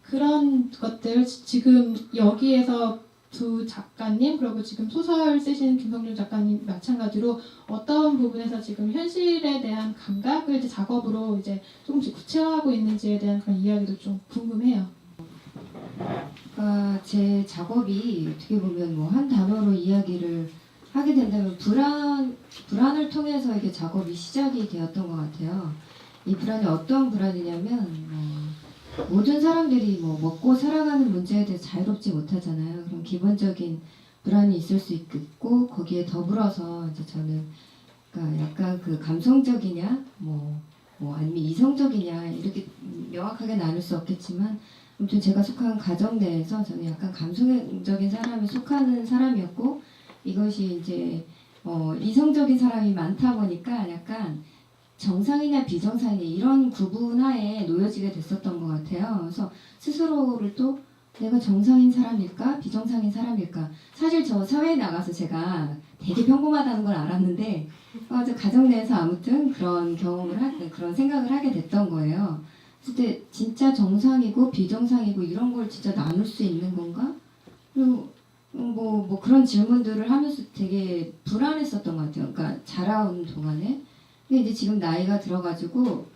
그런 것들 지금 여기에서 두 작가님 그리고 지금 소설 쓰시는 김성준 작가님 마찬가지로 어떤 부분에서 지금 현실에 대한 감각을 이제 작업으로 이제 조금씩 구체화하고 있는지에 대한 그런 이야기도 좀 궁금해요. 제 작업이 어떻게 보면 뭐 한 단어로 이야기를 하게 된다면 불안을 통해서 이게 작업이 시작이 되었던 것 같아요. 이 불안이 어떤 불안이냐면 모든 사람들이 뭐 먹고 살아가는 문제에 대해서 자유롭지 못하잖아요. 그럼 기본적인 불안이 있을 수 있고 거기에 더불어서 이제 저는 그러니까 약간 그 감성적이냐 뭐 아니면 이성적이냐 이렇게 명확하게 나눌 수 없겠지만 아무튼 제가 속한 가정 내에서 저는 약간 감성적인 사람에 속하는 사람이었고 이것이 이제 이성적인 사람이 많다 보니까 약간 정상이냐 비정상이냐 이런 구분하에 놓여지게 됐었던 것 같아요. 그래서 스스로를 또 내가 정상인 사람일까 비정상인 사람일까 사실 저 사회에 나가서 제가 되게 평범하다는 걸 알았는데 저 가정 내에서 아무튼 그런 경험을 그런 생각을 하게 됐던 거예요. 그때 진짜 정상이고 비정상이고 이런 걸 진짜 나눌 수 있는 건가? 그리고 뭐 그런 질문들을 하면서 되게 불안했었던 것 같아요. 그러니까 자라온 동안에. 근데 이제 지금 나이가 들어가지고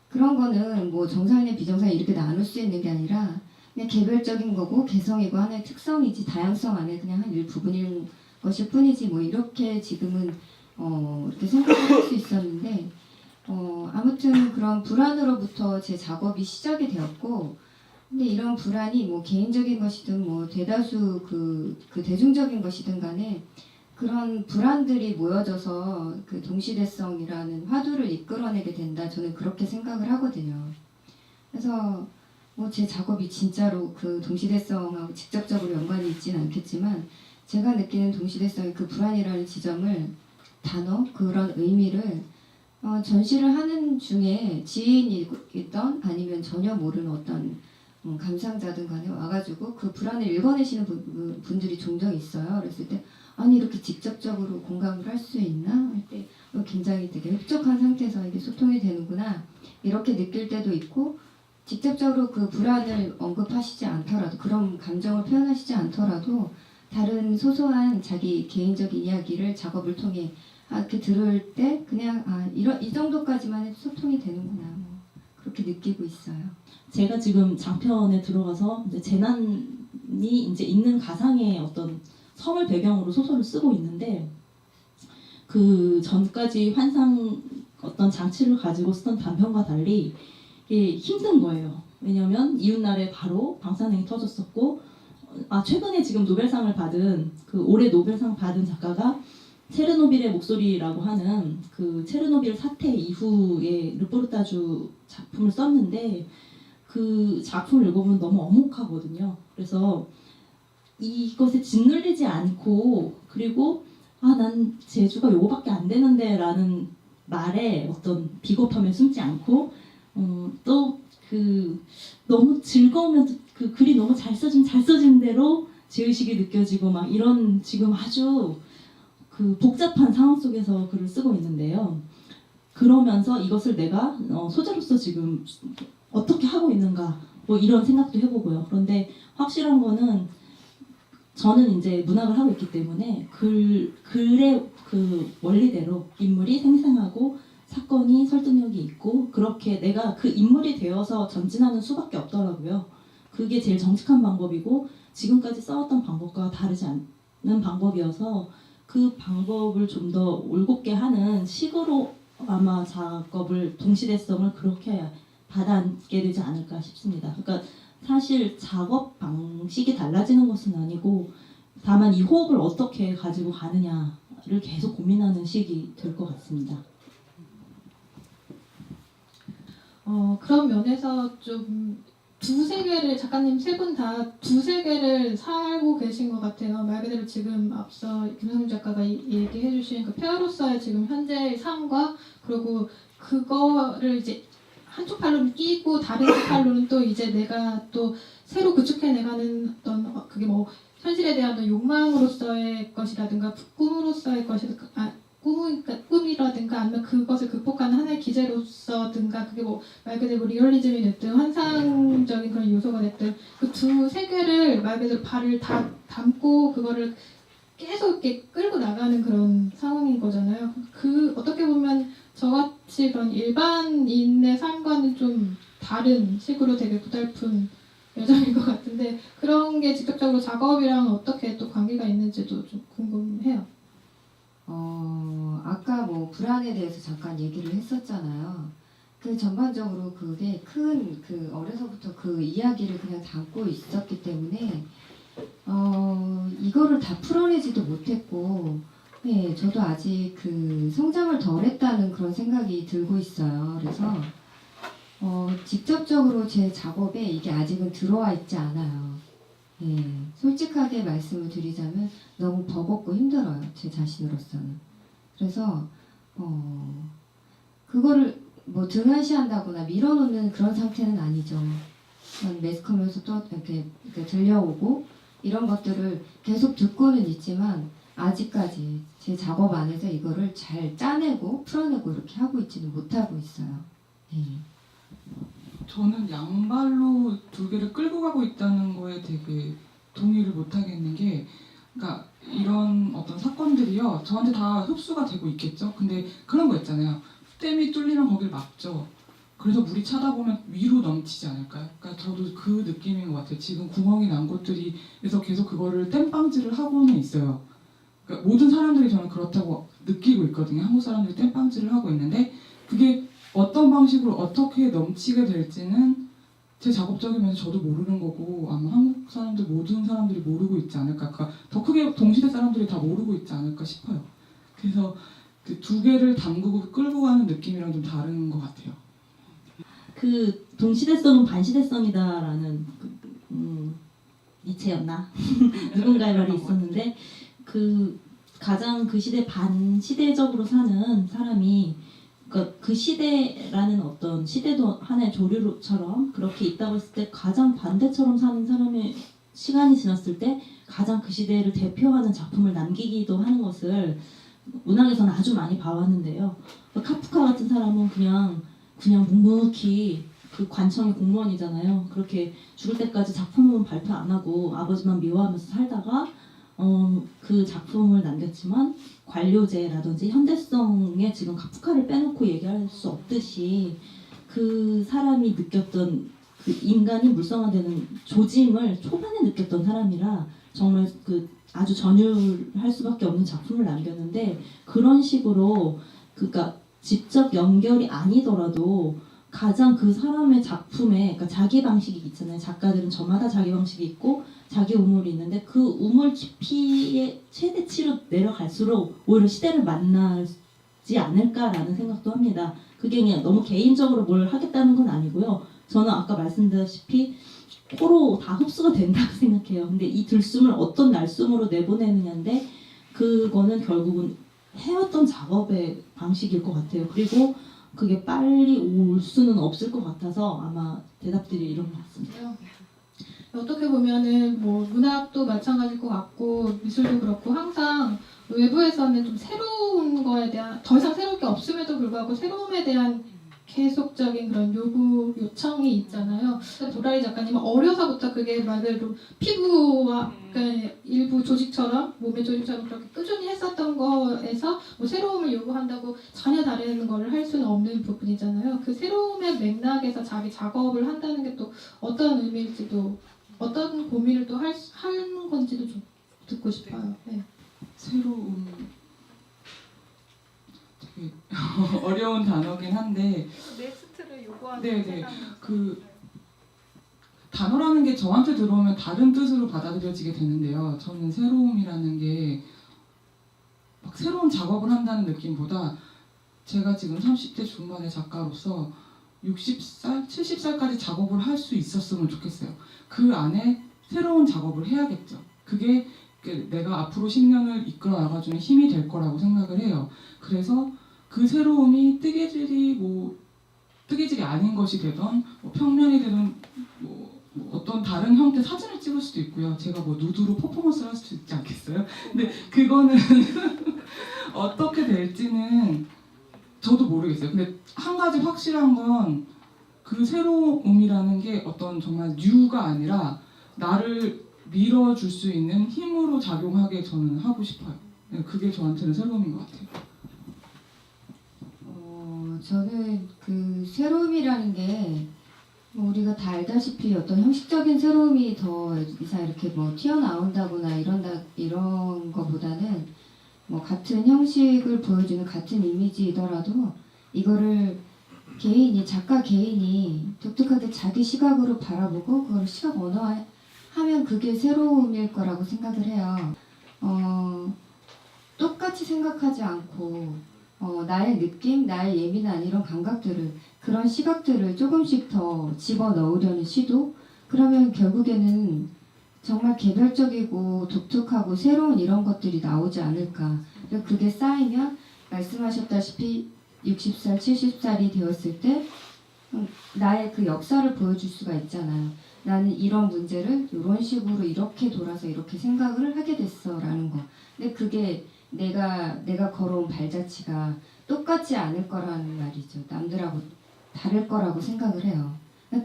그런 거는 뭐 정상이나 비정상 이렇게 나눌 수 있는 게 아니라 그냥 개별적인 거고 개성이고 하나의 특성이지 다양성 안에 그냥 한 일부분인 것일 뿐이지 뭐 이렇게 지금은 이렇게 생각할 수 있었는데 아무튼 그런 불안으로부터 제 작업이 시작이 되었고 근데 이런 불안이 뭐 개인적인 것이든 뭐 대다수 그 대중적인 것이든 간에 그런 불안들이 모여져서 그 동시대성이라는 화두를 이끌어내게 된다. 저는 그렇게 생각을 하거든요. 그래서 뭐 제 작업이 진짜로 그 동시대성하고 직접적으로 연관이 있지는 않겠지만 제가 느끼는 동시대성의 그 불안이라는 지점을 단어, 그런 의미를 전시를 하는 중에 지인이든 아니면 전혀 모르는 어떤 감상자든 간에 와가지고 그 불안을 읽어내시는 분들이 종종 있어요. 그랬을 때 아니 이렇게 직접적으로 공감을 할 수 있나? 할 때 굉장히 되게 흡족한 상태에서 이게 소통이 되는구나 이렇게 느낄 때도 있고 직접적으로 그 불안을 언급하시지 않더라도 그런 감정을 표현하시지 않더라도 다른 소소한 자기 개인적인 이야기를 작업을 통해 이렇게 들을 때 그냥 이 정도까지만 해도 소통이 되는구나 뭐 그렇게 느끼고 있어요. 제가 지금 장편에 들어가서 이제 재난이 이제 있는 가상의 어떤 섬을 배경으로 소설을 쓰고 있는데 그 전까지 환상 어떤 장치를 가지고 쓰던 단편과 달리 이게 힘든 거예요. 왜냐하면 이웃날에 바로 방사능이 터졌었고 최근에 지금 노벨상을 받은 그 올해 노벨상 받은 작가가 체르노빌의 목소리라고 하는 그 체르노빌 사태 이후에 르포르타주 작품을 썼는데 그 작품을 읽어보면 너무 어목하거든요. 그래서 이것에 짓눌리지 않고 그리고 난 제주가 요거밖에 안 되는데 라는 말에 어떤 비겁함에 숨지 않고 또 그 너무 즐거우면서 그 글이 너무 잘 써진 대로 제의식이 느껴지고 막 이런 지금 아주 그 복잡한 상황 속에서 글을 쓰고 있는데요. 그러면서 이것을 내가 소재로서 지금 어떻게 하고 있는가 뭐 이런 생각도 해보고요. 그런데 확실한 거는 저는 이제 문학을 하고 있기 때문에 글의 그 원리대로 인물이 생생하고 사건이 설득력이 있고 그렇게 내가 그 인물이 되어서 전진하는 수밖에 없더라고요. 그게 제일 정직한 방법이고 지금까지 써왔던 방법과 다르지 않는 방법이어서 그 방법을 좀 더 올곧게 하는 식으로 아마 작업을 동시대성을 그렇게 받아안게 되지 않을까 싶습니다. 그러니까 사실 작업 방식이 달라지는 것은 아니고 다만 이 호흡을 어떻게 가지고 가느냐를 계속 고민하는 시기 될 것 같습니다. 그런 면에서 좀 두세 개를 작가님 세 분 다 두세 개를 살고 계신 것 같아요. 말 그대로 지금 앞서 김성준 작가가 얘기해 주신 그 폐하로서의 지금 현재의 삶과 그리고 그거를 이제 한쪽 팔로는 끼고 다른 쪽 팔로는 또 이제 내가 또 새로 구축해내가는 어떤 그게 뭐 현실에 대한 어떤 욕망으로서의 것이라든가 꿈으로서의 것이라든가 꿈이라든가 아니면 그것을 극복하는 하나의 기제로서든가 그게 뭐 말 그대로 리얼리즘이 됐든 환상적인 그런 요소가 됐든 그 두 세계를 말 그대로 발을 다 담고 그거를 계속 이렇게 끌고 나가는 그런 상황인 거잖아요. 그 어떻게 보면 저같이 그런 일반인의 삶과는 좀 다른 식으로 되게 고달픈 여정인 것 같은데 그런 게 직접적으로 작업이랑 어떻게 또 관계가 있는지도 좀 궁금해요. 아까 뭐 불안에 대해서 잠깐 얘기를 했었잖아요. 그 전반적으로 그게 큰 그 어려서부터 그 이야기를 그냥 담고 있었기 때문에 이거를 다 풀어내지도 못했고, 네, 저도 아직 그 성장을 덜 했다는 그런 생각이 들고 있어요. 그래서 직접적으로 제 작업에 이게 아직은 들어와 있지 않아요. 예, 솔직하게 말씀을 드리자면 너무 버겁고 힘들어요. 제 자신으로서는. 그래서 그거를 뭐 등한시한다거나 밀어놓는 그런 상태는 아니죠. 매스컴에서 또 이렇게 들려오고 이런 것들을 계속 듣고는 있지만 아직까지 제 작업 안에서 이거를 잘 짜내고 풀어내고 이렇게 하고 있지는 못하고 있어요. 네. 저는 양발로 두 개를 끌고 가고 있다는 거에 되게 동의를 못 하겠는 게, 그러니까 이런 어떤 사건들이요 저한테 다 흡수가 되고 있겠죠. 근데 그런 거 있잖아요. 댐이 뚫리면 거길 막죠. 그래서 물이 차다 보면 위로 넘치지 않을까요? 그러니까 저도 그 느낌인 것 같아요. 지금 구멍이 난 곳들이에서 계속 그거를 땜빵질을 하고는 있어요. 그러니까 모든 사람들이 저는 그렇다고 느끼고 있거든요. 한국 사람들이 땜빵질을 하고 있는데 그게 어떤 방식으로 어떻게 넘치게 될지는 제 작업적인 면에서 저도 모르는 거고 아마 한국 사람들 모든 사람들이 모르고 있지 않을까. 그러니까 더 크게 동시대 사람들이 다 모르고 있지 않을까 싶어요. 그래서 그 두 개를 담그고 끌고 가는 느낌이랑 좀 다른 것 같아요. 그 동시대성은 반시대성이다라는 니체였나 누군가의 말이 있었는데 그 가장 그 시대 반시대적으로 사는 사람이 그러니까 그 시대라는 어떤 시대도 하나의 조류처럼 그렇게 있다고 했을 때 가장 반대처럼 사는 사람의 시간이 지났을 때 가장 그 시대를 대표하는 작품을 남기기도 하는 것을 문학에서는 아주 많이 봐왔는데요. 카프카 같은 사람은 그냥 묵묵히 그 관청의 공무원이잖아요. 그렇게 죽을 때까지 작품은 발표 안 하고 아버지만 미워하면서 살다가 그 작품을 남겼지만 관료제라든지 현대성에 지금 카프카를 빼놓고 얘기할 수 없듯이 그 사람이 느꼈던 그 인간이 물성화되는 조짐을 초반에 느꼈던 사람이라 정말 그 아주 전율할 수밖에 없는 작품을 남겼는데 그런 식으로 그러니까 직접 연결이 아니더라도 가장 그 사람의 작품에 그러니까 자기 방식이 있잖아요. 작가들은 저마다 자기 방식이 있고 자기 우물이 있는데 그 우물 깊이의 최대치로 내려갈수록 오히려 시대를 만나지 않을까라는 생각도 합니다. 그게 그냥 너무 개인적으로 뭘 하겠다는 건 아니고요. 저는 아까 말씀드렸다시피 코로 다 흡수가 된다고 생각해요. 근데 이 들숨을 어떤 날숨으로 내보내느냐인데 그거는 결국은 해왔던 작업의 방식일 것 같아요. 그리고 그게 빨리 올 수는 없을 것 같아서 아마 대답들이 이런 것 같습니다. 어떻게 보면은 뭐 문학도 마찬가지일 것 같고 미술도 그렇고 항상 외부에서는 좀 새로운 거에 대한 더 이상 새로울 게 없음에도 불구하고 새로움에 대한 계속적인 그런 요청이 있잖아요. 도라리 작가님은 어려서부터 그게 말 그대로 피부와 그러니까 일부 조직처럼 몸의 조직처럼 그렇게 꾸준히 했었던 거에서 뭐 새로움을 요구한다고 전혀 다른 거를 할 수는 없는 부분이잖아요. 그 새로움의 맥락에서 자기 작업을 한다는 게 또 어떤 의미일지도 어떤 고민을 또 하는 건지도 좀 듣고 싶어요. 네. 새로운 되게 어려운 단어긴 한데 넥스트를 요구하는 네네 그 단어라는 게 저한테 들어오면 다른 뜻으로 받아들여지게 되는데요. 저는 새로움이라는 게 막 새로운 작업을 한다는 느낌보다 제가 지금 30대 중반의 작가로서 60살, 70살까지 작업을 할 수 있었으면 좋겠어요. 그 안에 새로운 작업을 해야겠죠. 그게 내가 앞으로 10년을 이끌어 나가주는 힘이 될 거라고 생각을 해요. 그래서 그 새로움이 뜨개질이 아닌 것이 되던 평면이 되던 어떤 다른 형태 사진을 찍을 수도 있고요. 제가 누드로 퍼포먼스를 할 수도 있지 않겠어요? 근데 그거는 어떻게 될지는 저도 모르겠어요. 근데 한 가지 확실한 건 그 새로움이라는 게 어떤 정말 뉴가 아니라 나를 밀어줄 수 있는 힘으로 작용하게 저는 하고 싶어요. 그게 저한테는 새로움인 것 같아요. 저는 그 새로움이라는 게 우리가 다 알다시피 어떤 형식적인 새로움이 더 이상 이렇게 튀어나온다거나 이런 거보다는 같은 형식을 보여주는 같은 이미지이더라도 이거를 작가 개인이 독특하게 자기 시각으로 바라보고 그걸 시각 언어화하면 그게 새로움일 거라고 생각을 해요. 똑같이 생각하지 않고 나의 느낌, 나의 예민한 이런 감각들을 그런 시각들을 조금씩 더 집어넣으려는 시도? 그러면 결국에는 정말 개별적이고 독특하고 새로운 이런 것들이 나오지 않을까. 그게 쌓이면 말씀하셨다시피 60살, 70살이 되었을 때 나의 그 역사를 보여줄 수가 있잖아요. 나는 이런 문제를 이런 식으로 이렇게 돌아서 이렇게 생각을 하게 됐어라는 거. 근데 그게 내가 걸어온 발자취가 똑같지 않을 거라는 말이죠. 남들하고 다를 거라고 생각을 해요.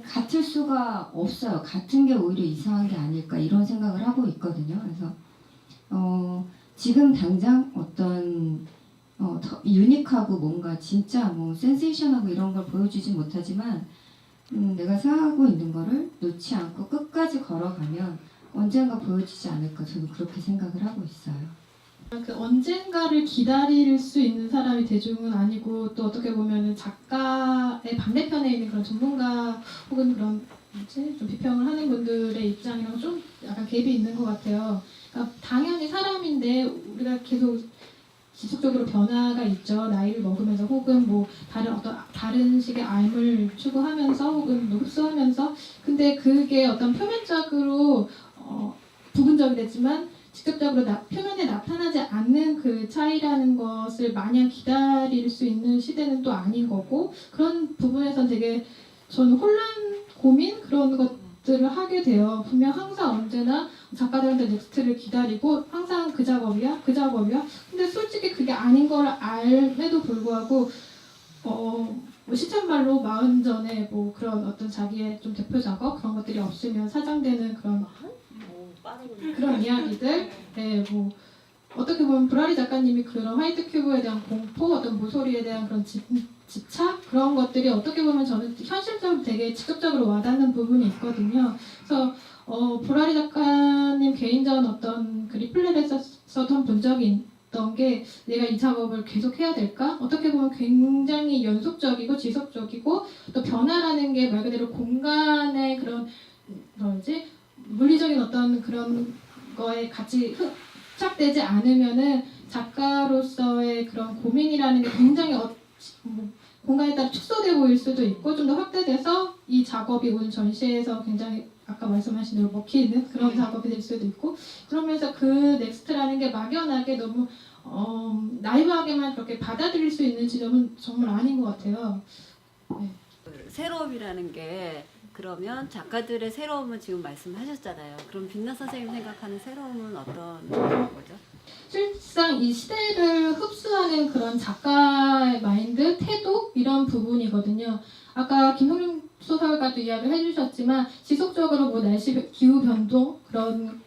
같을 수가 없어요. 같은 게 오히려 이상한 게 아닐까 이런 생각을 하고 있거든요. 그래서 지금 당장 어떤 더 유니크하고 뭔가 진짜 센세이션하고 이런 걸 보여주진 못하지만 내가 생각하고 있는 거를 놓지 않고 끝까지 걸어가면 언젠가 보여지지 않을까 저는 그렇게 생각을 하고 있어요. 그 언젠가를 기다릴 수 있는 사람이 대중은 아니고 또 어떻게 보면은 작가의 반대편에 있는 그런 전문가 혹은 그런 좀 비평을 하는 분들의 입장이랑 좀 약간 갭이 있는 것 같아요. 그러니까 당연히 사람인데 우리가 계속 지속적으로 변화가 있죠. 나이를 먹으면서 혹은 다른 식의 삶을 추구하면서 혹은 흡수하면서 근데 그게 어떤 표면적으로 부분적이겠지만 직접적으로 표면에 나타나지 않는 그 차이라는 것을 마냥 기다릴 수 있는 시대는 또 아닌 거고 그런 부분에선 되게 저는 고민 그런 것들을 하게 돼요. 분명 항상 언제나 작가들한테 넥스트를 기다리고 항상 그 작업이야. 근데 솔직히 그게 아닌 걸 알에도 불구하고 시쳇말로 40전에 그런 어떤 자기의 좀 대표 작업 그런 것들이 없으면 사장되는 그런 이야기들, 어떻게 보면 브라리 작가님이 그런 화이트 큐브에 대한 공포, 어떤 모서리에 대한 그런 집착 그런 것들이 어떻게 보면 저는 현실적으로 되게 직접적으로 와닿는 부분이 있거든요. 그래서 브라리 작가님 개인전 어떤 그 리플렛에서도 한 본 적이 있던 게 내가 이 작업을 계속 해야 될까? 어떻게 보면 굉장히 연속적이고 지속적이고 또 변화라는 게 말 그대로 공간의 그런 물리적인 어떤 그런 거에 같이 흡착되지 않으면은 작가로서의 그런 고민이라는 게 굉장히 공간에 따라 축소돼 보일 수도 있고 좀 더 확대돼서 이 작업이 오늘 전시회에서 굉장히 아까 말씀하신 대로 먹히는 그런 작업이 될 수도 있고 그러면서 그 넥스트라는 게 막연하게 너무 나이브하게만 그렇게 받아들일 수 있는 지점은 정말 아닌 것 같아요. 네. 새로움이라는 게 그러면 작가들의 새로움은 지금 말씀하셨잖아요. 그럼 빛나 선생님 생각하는 새로움은 어떤 거죠? 실상 이 시대를 흡수하는 그런 작가의 마인드, 태도 이런 부분이거든요. 아까 김성룡 소설가도 이야기를 해주셨지만 지속적으로 날씨 기후 변동 그런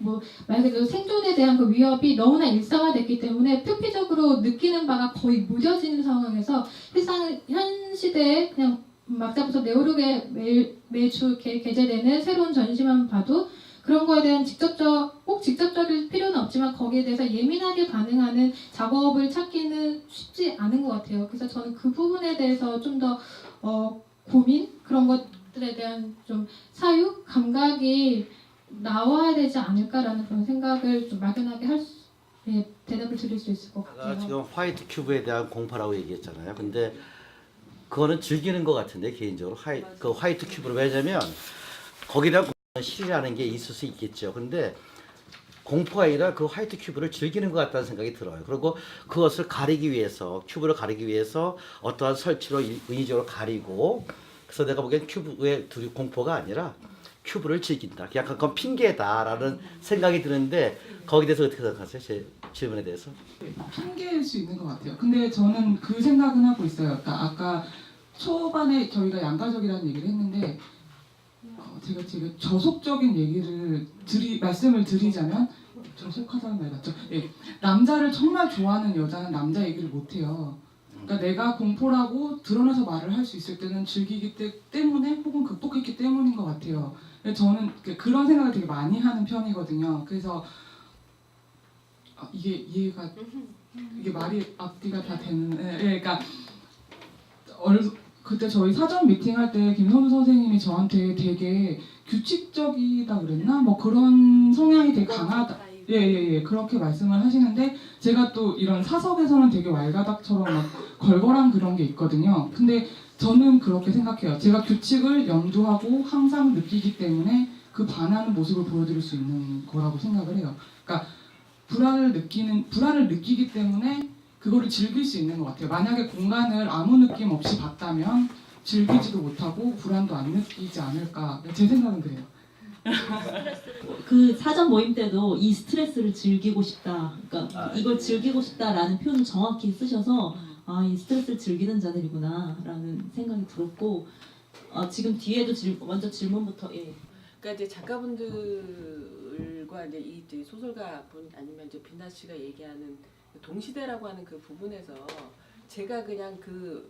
말 그대로 생존에 대한 그 위협이 너무나 일상화됐기 때문에 표피적으로 느끼는 바가 거의 무뎌지는 상황에서 실상 현 시대에 그냥 막 잡아서 네오르게 매주 이렇게 게재되는 새로운 전시만 봐도 그런 거에 대한 꼭 직접적일 필요는 없지만 거기에 대해서 예민하게 반응하는 작업을 찾기는 쉽지 않은 것 같아요. 그래서 저는 그 부분에 대해서 좀 더 고민 그런 것들에 대한 좀 사유 감각이 나와야 되지 않을까라는 그런 생각을 좀 막연하게 대답을 드릴 수 있을 것 같아요. 제가 지금 화이트 큐브에 대한 공포라고 얘기했잖아요. 근데 그거는 즐기는 것 같은데 개인적으로 그 화이트 큐브로 왜냐면 거기다 실이라는 게 있을 수 있겠죠. 근데 공포가 아니라 그 화이트 큐브를 즐기는 것 같다는 생각이 들어요. 그리고 그것을 가리기 위해서 큐브를 가리기 위해서 어떠한 설치로 인위적으로 가리고 그래서 내가 보기엔 큐브의 공포가 아니라 큐브를 즐긴다. 약간 그건 핑계다라는 생각이 드는데 거기에 대해서 어떻게 생각하세요? 제 질문에 대해서? 핑계일 수 있는 것 같아요. 근데 저는 그 생각은 하고 있어요. 그러니까 아까 초반에 저희가 양가적이라는 얘기를 했는데 제가 되게 저속적인 얘기를 말씀을 드리자면 저속하다는 말 같죠? 예, 남자를 정말 좋아하는 여자는 남자 얘기를 못해요. 그러니까 내가 공포라고 드러내서 말을 할 수 있을 때는 즐기기 때문에 혹은 극복했기 때문인 것 같아요. 저는 그런 생각을 되게 많이 하는 편이거든요. 그래서 이게 말이 앞뒤가 다 되는. 그러니까 그때 저희 사전 미팅할 때 김선우 선생님이 저한테 되게 규칙적이다 그랬나? 뭐 그런 성향이 되게 강하다. 예, 그렇게 말씀을 하시는데 제가 또 이런 사석에서는 되게 왈가닥처럼 막 걸걸한 그런 게 있거든요. 근데 저는 그렇게 생각해요. 제가 규칙을 염두하고 항상 느끼기 때문에 그 반하는 모습을 보여드릴 수 있는 거라고 생각을 해요. 그러니까 불안을 느끼기 때문에 그거를 즐길 수 있는 것 같아요. 만약에 공간을 아무 느낌 없이 봤다면 즐기지도 못하고 불안도 안 느끼지 않을까. 제 생각은 그래요. 그 사전 모임 때도 이 스트레스를 즐기고 싶다. 그러니까 이걸 즐기고 싶다라는 표현을 정확히 쓰셔서 이 스트레스를 즐기는 자들이구나라는 생각이 들었고 지금 뒤에도 먼저 질문부터 그러니까 이제 작가분들과 이제 이 소설가분 아니면 이제 빛나 씨가 얘기하는 동시대라고 하는 그 부분에서 제가 그냥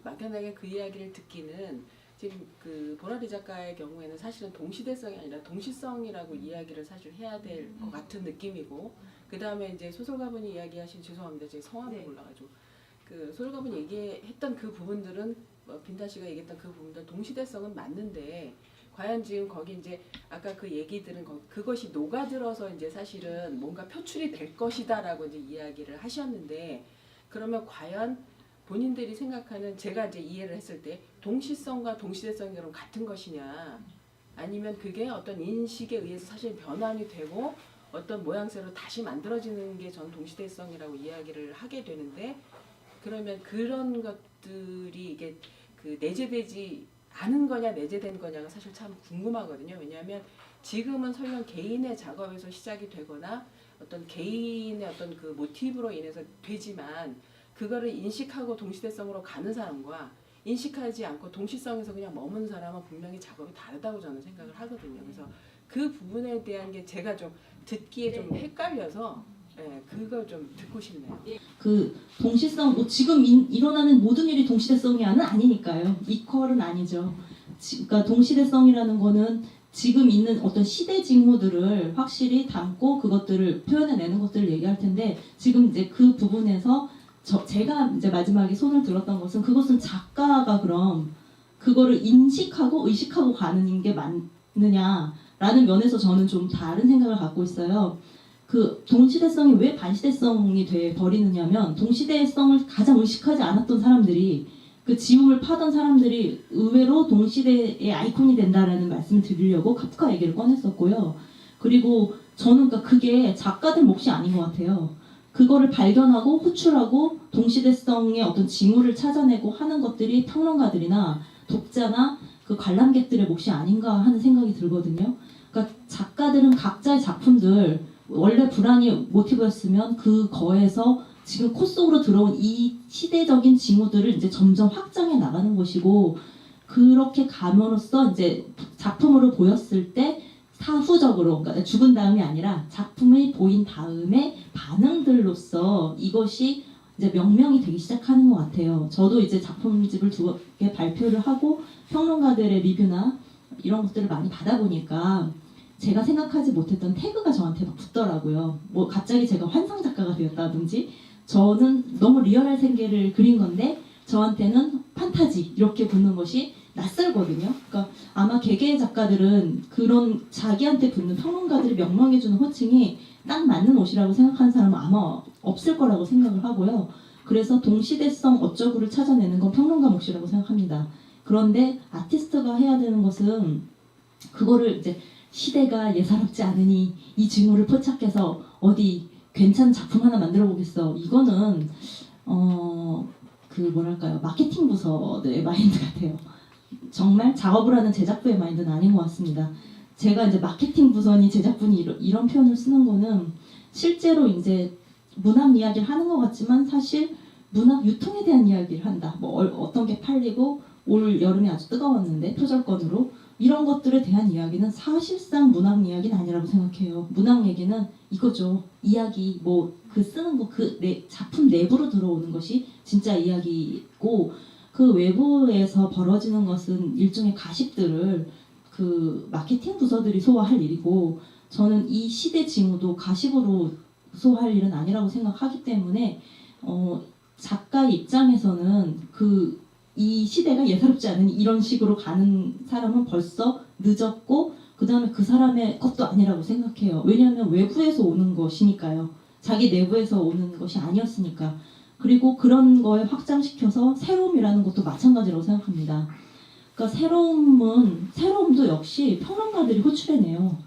막연하게 그 이야기를 듣기는 지금 그 보라리 작가의 경우에는 사실은 동시대성이 아니라 동시성이라고 이야기를 사실 해야 될 것 같은 느낌이고 그 다음에 이제 소설가분이 이야기하신 죄송합니다 제가 성함이 몰라가지고 그 소설가분이 얘기했던 그 부분들은 빈다 씨가 얘기했던 그 부분들 동시대성은 맞는데 과연 지금 거기 이제 아까 그 얘기들은 그것이 녹아들어서 이제 사실은 뭔가 표출이 될 것이다라고 이제 이야기를 하셨는데 그러면 과연 본인들이 생각하는 제가 이제 이해를 했을 때 동시성과 동시대성이 그럼 같은 것이냐 아니면 그게 어떤 인식에 의해서 사실 변환이 되고 어떤 모양새로 다시 만들어지는 게 전 동시대성이라고 이야기를 하게 되는데 그러면 그런 것들이 이게 그 내재되지 않은 거냐 내재된 거냐가 사실 참 궁금하거든요. 왜냐하면 지금은 설령 개인의 작업에서 시작이 되거나 어떤 개인의 어떤 그 모티브로 인해서 되지만 그거를 인식하고 동시대성으로 가는 사람과 인식하지 않고 동시성에서 그냥 머문 사람은 분명히 작업이 다르다고 저는 생각을 하거든요. 그래서 그 부분에 대한 게 제가 좀 듣기에 좀 헷갈려서 그걸 좀 듣고 싶네요. 그 동시성 지금 일어나는 모든 일이 동시대성이 아니니까요. 이퀄은 아니죠. 그러니까 동시대성이라는 거는 지금 있는 어떤 시대 징후들을 확실히 담고 그것들을 표현해내는 것들을 얘기할 텐데 지금 이제 그 부분에서 제가 이제 마지막에 손을 들었던 것은 그것은 작가가 그럼 그거를 인식하고 의식하고 가는 게 맞느냐라는 면에서 저는 좀 다른 생각을 갖고 있어요. 그 동시대성이 왜 반시대성이 돼 버리느냐면 동시대성을 가장 의식하지 않았던 사람들이 그 지움을 파던 사람들이 의외로 동시대의 아이콘이 된다라는 말씀을 드리려고 카프카 얘기를 꺼냈었고요. 그리고 저는 그러니까 그게 작가들 몫이 아닌 것 같아요. 그거를 발견하고 호출하고 동시대성의 어떤 징후를 찾아내고 하는 것들이 평론가들이나 독자나 그 관람객들의 몫이 아닌가 하는 생각이 들거든요. 그러니까 작가들은 각자의 작품들 원래 불안이 모티브였으면 그거에서 지금 코 속으로 들어온 이 시대적인 징후들을 이제 점점 확장해 나가는 것이고 그렇게 감으로써 이제 작품으로 보였을 때 사후적으로 그러니까 죽은 다음이 아니라 작품이 보인 다음에 반응들로서 이것이 이제 명명이 되기 시작하는 것 같아요. 저도 이제 작품집을 2개 발표를 하고 평론가들의 리뷰나 이런 것들을 많이 받아보니까 제가 생각하지 못했던 태그가 저한테 막 붙더라고요. 뭐 갑자기 제가 환상 작가가 되었다든지 저는 너무 리얼한 생계를 그린 건데 저한테는 판타지 이렇게 붙는 것이 낯설거든요. 그러니까 아마 개개의 작가들은 그런 자기한테 붙는 평론가들이 명명해주는 호칭이 딱 맞는 옷이라고 생각하는 사람은 아마 없을 거라고 생각을 하고요. 그래서 동시대성 어쩌구를 찾아내는 건 평론가 몫이라고 생각합니다. 그런데 아티스트가 해야 되는 것은 그거를 이제 시대가 예사롭지 않으니 이 징후를 포착해서 어디 괜찮은 작품 하나 만들어 보겠어. 이거는 그 뭐랄까요, 마케팅 부서의 마인드 같아요. 정말 작업을 하는 제작부의 마인드는 아닌 것 같습니다. 제가 이제 마케팅 부서니 제작부니 이런 표현을 쓰는 거는 실제로 이제 문학 이야기를 하는 것 같지만 사실 문학 유통에 대한 이야기를 한다. 뭐 어떤 게 팔리고 올 여름에 아주 뜨거웠는데 표절권으로 이런 것들에 대한 이야기는 사실상 문학 이야기는 아니라고 생각해요. 문학 얘기는 이거죠. 이야기 뭐 그 쓰는 거 그 작품 내부로 들어오는 것이 진짜 이야기고 그 외부에서 벌어지는 것은 일종의 가십들을 그 마케팅 부서들이 소화할 일이고 저는 이 시대 징후도 가십으로 소화할 일은 아니라고 생각하기 때문에 작가의 입장에서는 이 시대가 예사롭지 않으니 이런 식으로 가는 사람은 벌써 늦었고 그 다음에 그 사람의 것도 아니라고 생각해요. 왜냐하면 외부에서 오는 것이니까요. 자기 내부에서 오는 것이 아니었으니까. 그리고 그런 거에 확장시켜서 새로움이라는 것도 마찬가지라고 생각합니다. 그러니까 새로움도 역시 평론가들이 호출해내요.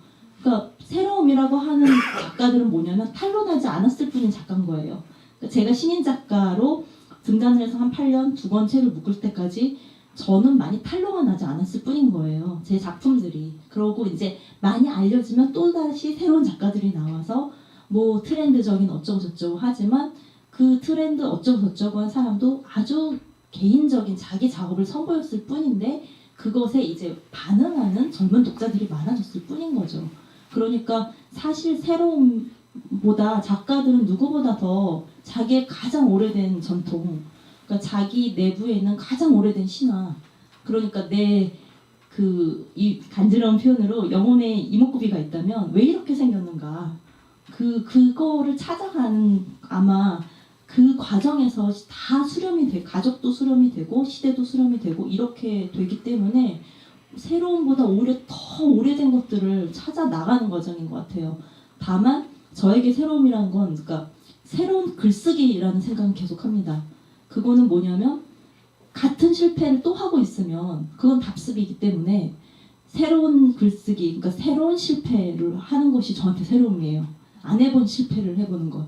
그러니까 새로움이라고 하는 작가들은 뭐냐면 탄로나지 않았을 뿐인 작가인 거예요. 그러니까 제가 신인 작가로 등단을 해서 한 8년 2권 책을 묶을 때까지 저는 많이 탄로가 나지 않았을 뿐인 거예요. 제 작품들이. 그러고 이제 많이 알려지면 또다시 새로운 작가들이 나와서 뭐 트렌드적인 어쩌고 저쩌고 하지만 그 트렌드 어쩌고 저쩌고 한 사람도 아주 개인적인 자기 작업을 선보였을 뿐인데 그것에 이제 반응하는 젊은 독자들이 많아졌을 뿐인 거죠. 그러니까 사실 새로움보다 작가들은 누구보다 더 자기의 가장 오래된 전통, 그러니까 자기 내부에 있는 가장 오래된 신화, 그러니까 이 간지러운 표현으로 영혼의 이목구비가 있다면 왜 이렇게 생겼는가, 그거를 찾아가는 아마 그 과정에서 다 수렴이 돼, 가족도 수렴이 되고 시대도 수렴이 되고 이렇게 되기 때문에 새로움보다 오히려 더 오래된 것들을 찾아 나가는 과정인 것 같아요. 다만 저에게 새로움이라는 건 그러니까 새로운 글쓰기라는 생각은 계속합니다. 그거는 뭐냐면 같은 실패를 또 하고 있으면 그건 답습이기 때문에 새로운 글쓰기, 그러니까 새로운 실패를 하는 것이 저한테 새로움이에요. 안 해본 실패를 해보는 것.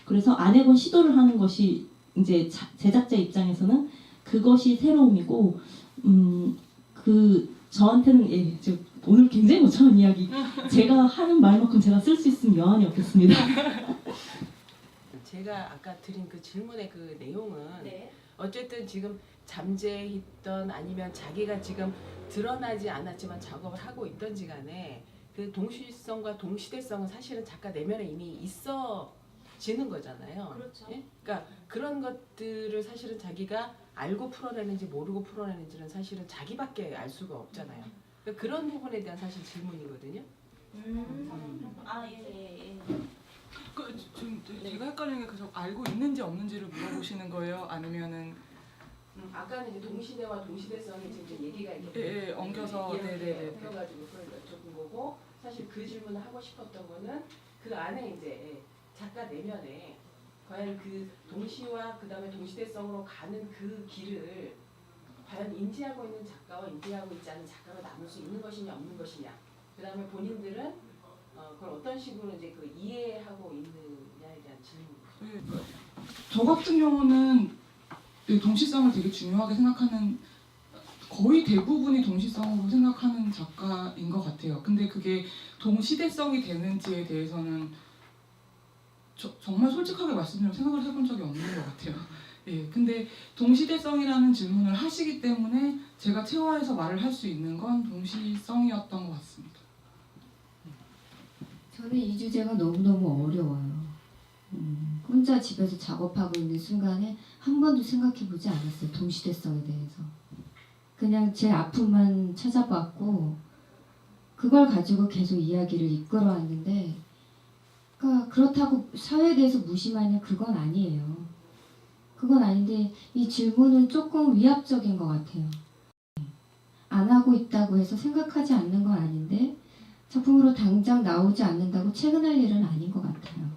그래서 안 해본 시도를 하는 것이 이제 제작자 입장에서는 그것이 새로움이고, 저한테는 오늘 굉장히 거창한 이야기. 제가 하는 말만큼 제가 쓸 수 있으면 여한이 없겠습니다. 제가 아까 드린 그 질문의 그 내용은 어쨌든 지금 잠재있던 아니면 자기가 지금 드러나지 않았지만 작업을 하고 있던지 간에 그 동시성과 동시대성은 사실은 작가 내면에 이미 있어지는 거잖아요. 그렇죠. 예? 그러니까 그런 것들을 사실은 자기가 알고 풀어내는지 모르고 풀어내는지는 사실은 자기밖에 알 수가 없잖아요. 그러니까 그런 부분에 대한 사실 질문이거든요. 지금 제가 헷갈리는 게 계속 알고 있는지 없는지를 물어보시는 거예요? 아니면은 아까는 이제 동시대와 동시대성이 지금 얘기가 이렇게 엉겨서 해가지고 그걸 여쭤본 거고, 사실 그 질문을 하고 싶었던 거는 그 안에 이제 작가 내면에 과연 그 동시와 그 다음에 동시대성으로 가는 그 길을 과연 인지하고 있는 작가와 인지하고 있지 않은 작가가 남을 수 있는 것이냐 없는 것이냐, 그 다음에 본인들은 그걸 어떤 식으로 이제 그 이해하고 있느냐에 대한 질문. 저 같은 경우는 이 동시성을 되게 중요하게 생각하는, 거의 대부분이 동시성으로 생각하는 작가인 것 같아요. 근데 그게 동시대성이 되는지에 대해서는 정말 솔직하게 말씀드리면 생각을 해본 적이 없는 것 같아요. 예, 근데 동시대성이라는 질문을 하시기 때문에 제가 체화해서 말을 할 수 있는 건 동시성이었던 것 같습니다. 저는 이 주제가 너무너무 어려워요. 혼자 집에서 작업하고 있는 순간에 한 번도 생각해보지 않았어요. 동시대성에 대해서. 그냥 제 아픔만 찾아봤고 그걸 가지고 계속 이야기를 이끌어왔는데, 그러니까 그렇다고 사회에 대해서 무심하냐, 그건 아니에요. 그건 아닌데 이 질문은 조금 위압적인 것 같아요. 안 하고 있다고 해서 생각하지 않는 건 아닌데 작품으로 당장 나오지 않는다고 퇴근할 일은 아닌 것 같아요.